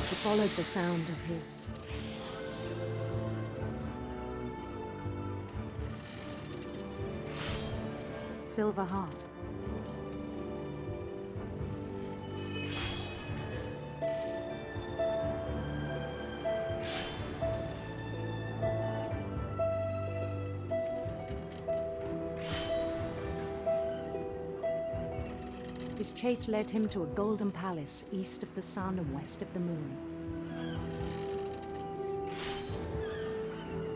He followed the sound of his silver harp. His chase led him to a golden palace east of the sun and west of the moon.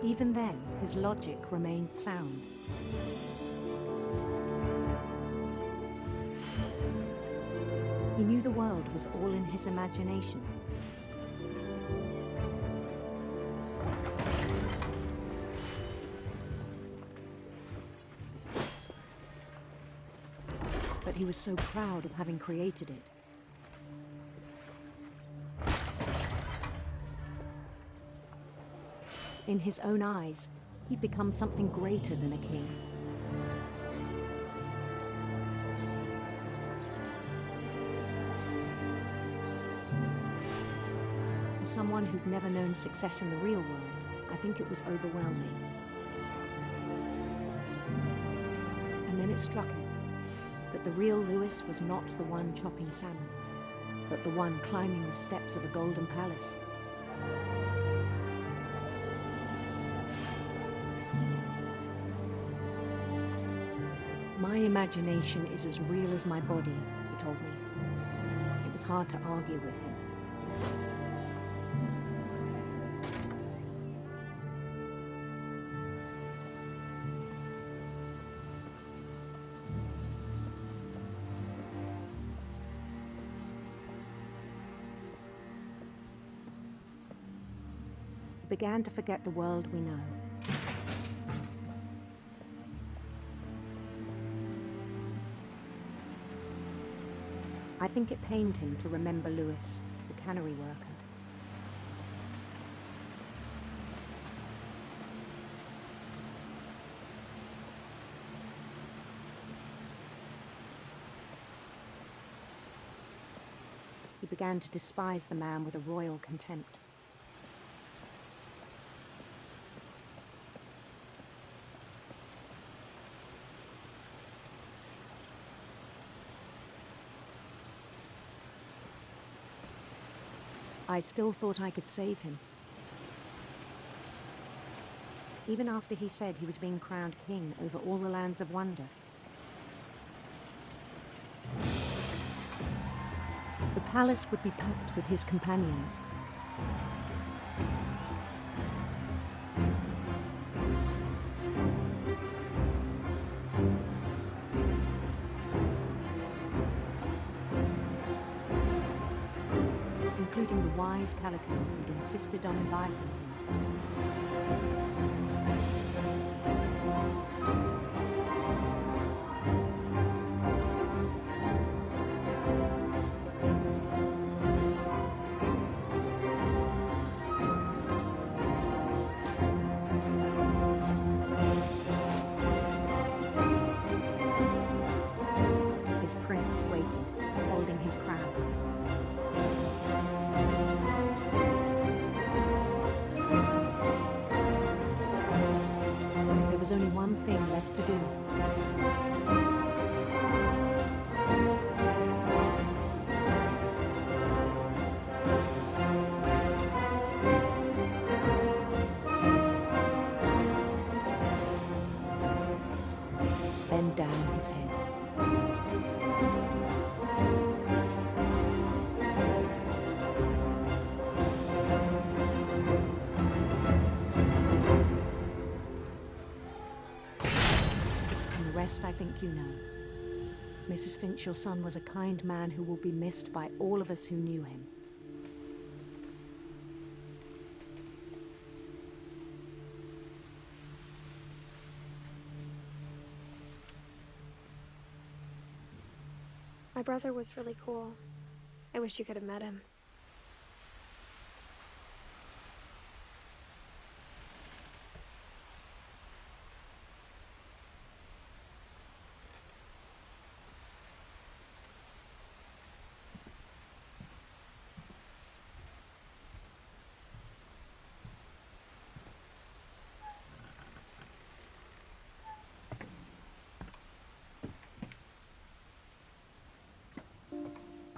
Even then, his logic remained sound. He knew the world was all in his imagination. But he was so proud of having created it. In his own eyes, he'd become something greater than a king. For someone who'd never known success in the real world, I think it was overwhelming. And then it struck him that the real Louis was not the one chopping salmon, but the one climbing the steps of a golden palace. My imagination is as real as my body, he told me. It was hard to argue with him. He began to forget the world we know. I think it pained him to remember Louis, the cannery worker. He began to despise the man with a royal contempt. I still thought I could save him. Even after he said he was being crowned king over all the lands of wonder. The palace would be packed with his companions. Including the wise Calico who'd insisted on advising him. His prince waited, holding his crown. There was only one thing left to do. Bend down his head. rest, I think you know. Mrs. Finch, your son was a kind man who will be missed by all of us who knew him. My brother was really cool. I wish you could have met him.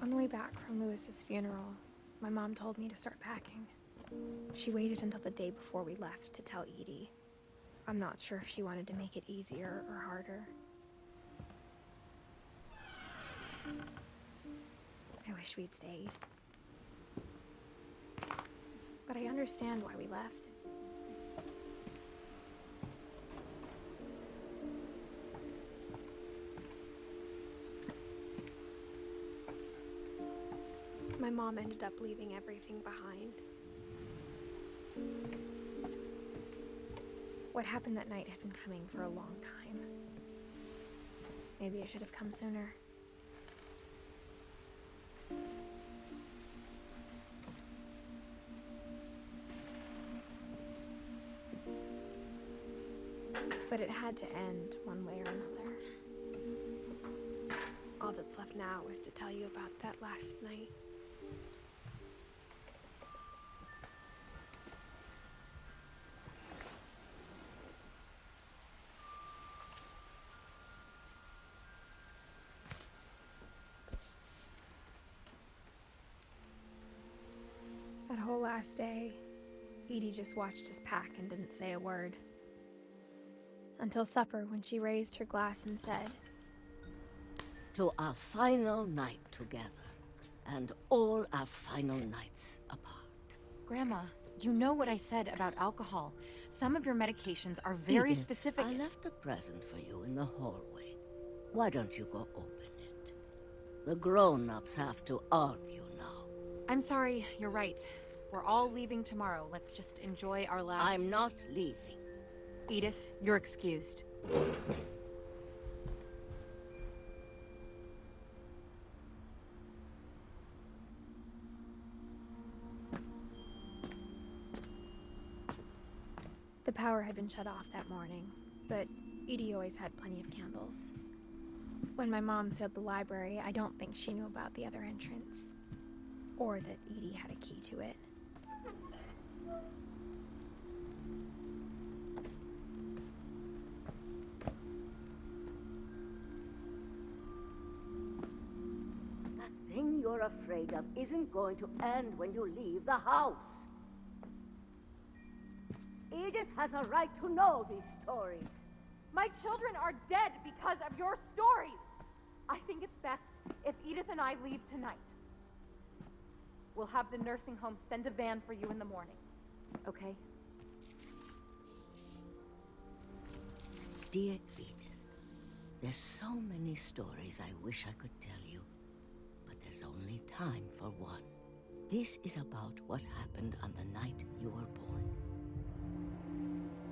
On the way back from Lewis's funeral, my mom told me to start packing. She waited until the day before we left to tell Edie. I'm not sure if she wanted to make it easier or harder. I wish we'd stayed. But I understand why we left. My mom ended up leaving everything behind. What happened that night had been coming for a long time. Maybe I should have come sooner. But it had to end one way or another. All that's left now is to tell you about that last night. That whole last day, Edie just watched us pack and didn't say a word. Until supper, when she raised her glass and said, "To our final night together, and all our final nights apart." Grandma, you know what I said about alcohol. Some of your medications are very Edith, specific. I left a present for you in the hallway. Why don't you go open it? The grown-ups have to argue now. I'm sorry, you're right. We're all leaving tomorrow. Let's just enjoy our last... I'm not leaving. Edith, you're excused. The power had been shut off that morning, but Edie always had plenty of candles. When my mom sealed the library, I don't think she knew about the other entrance, or that Edie had a key to it. That thing you're afraid of isn't going to end when you leave the house. Edith has a right to know these stories. My children are dead because of your stories. I think it's best if Edith and I leave tonight. We'll have the nursing home send a van for you in the morning, okay? Dear Edith, there's so many stories I wish I could tell you, but there's only time for one. This is about what happened on the night you were born.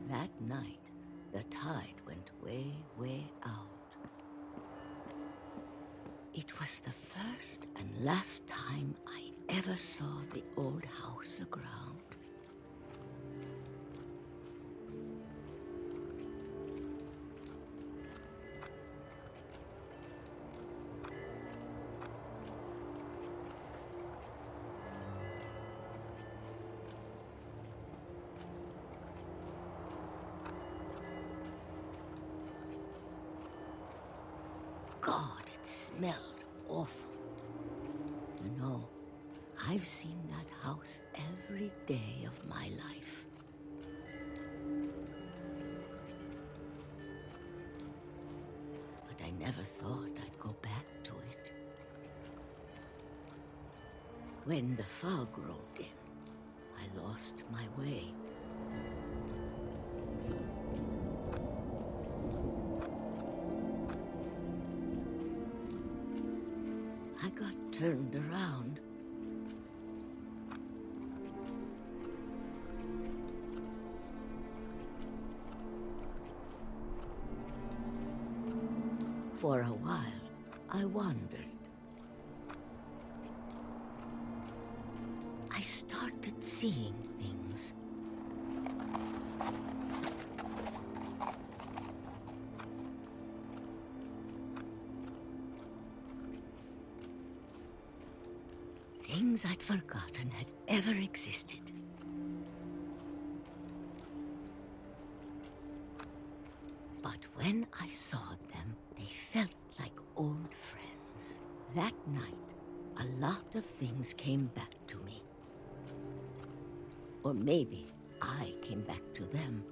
That night, the tide went way, way out. It was the first and last time I ever saw the old house aground. God, it smelled awful. You know, I've seen that house every day of my life. But I never thought I'd go back to it. When the fog rolled in, I lost my way. got turned around. For a while, I wandered. I started seeing things. Things I'd forgotten had ever existed. But when I saw them, they felt like old friends. That night, a lot of things came back to me. Or maybe I came back to them.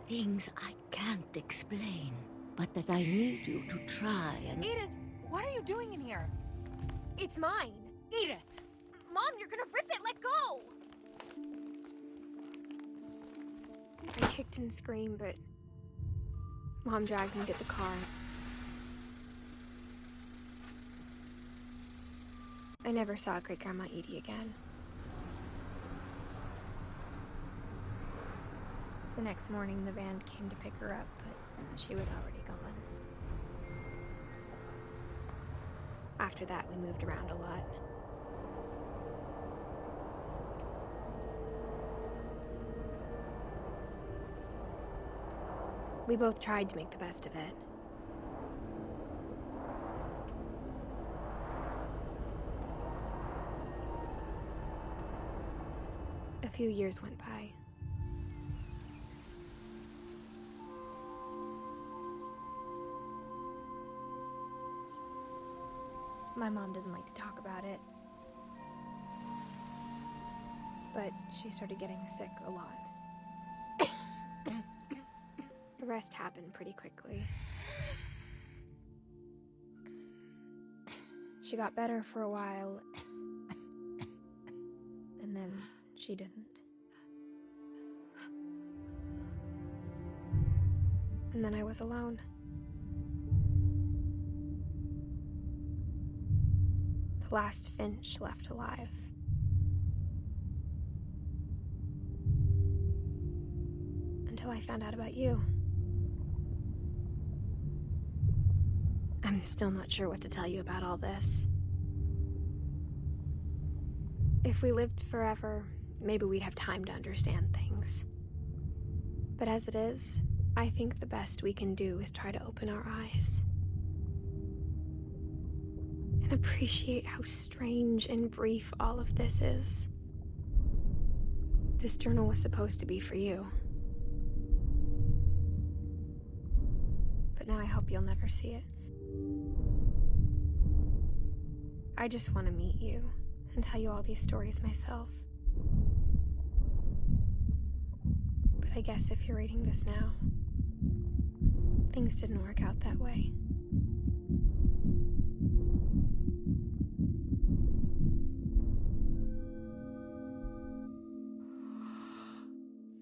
Things I can't explain, but that I need you to try and... Edith, what are you doing in here? It's mine. Edith! Mom, you're gonna rip it! Let go! I kicked and screamed, but Mom dragged me to the car. I never saw Great-Grandma Edie again. The next morning, the van came to pick her up, but she was already gone. After that, we moved around a lot. We both tried to make the best of it. A few years went by. My mom didn't like to talk about it, but she started getting sick a lot. The rest happened pretty quickly. She got better for a while, and then she didn't. And then I was alone. The last Finch left alive. Until I found out about you. I'm still not sure what to tell you about all this. If we lived forever, maybe we'd have time to understand things. But as it is, I think the best we can do is try to open our eyes. And appreciate how strange and brief all of this is. This journal was supposed to be for you. But now I hope you'll never see it. I just want to meet you and tell you all these stories myself. But I guess if you're reading this now, things didn't work out that way.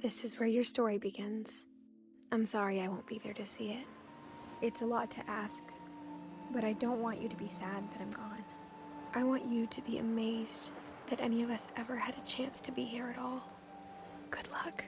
This is where your story begins. I'm sorry I won't be there to see it. It's a lot to ask, but I don't want you to be sad that I'm gone. I want you to be amazed that any of us ever had a chance to be here at all. Good luck.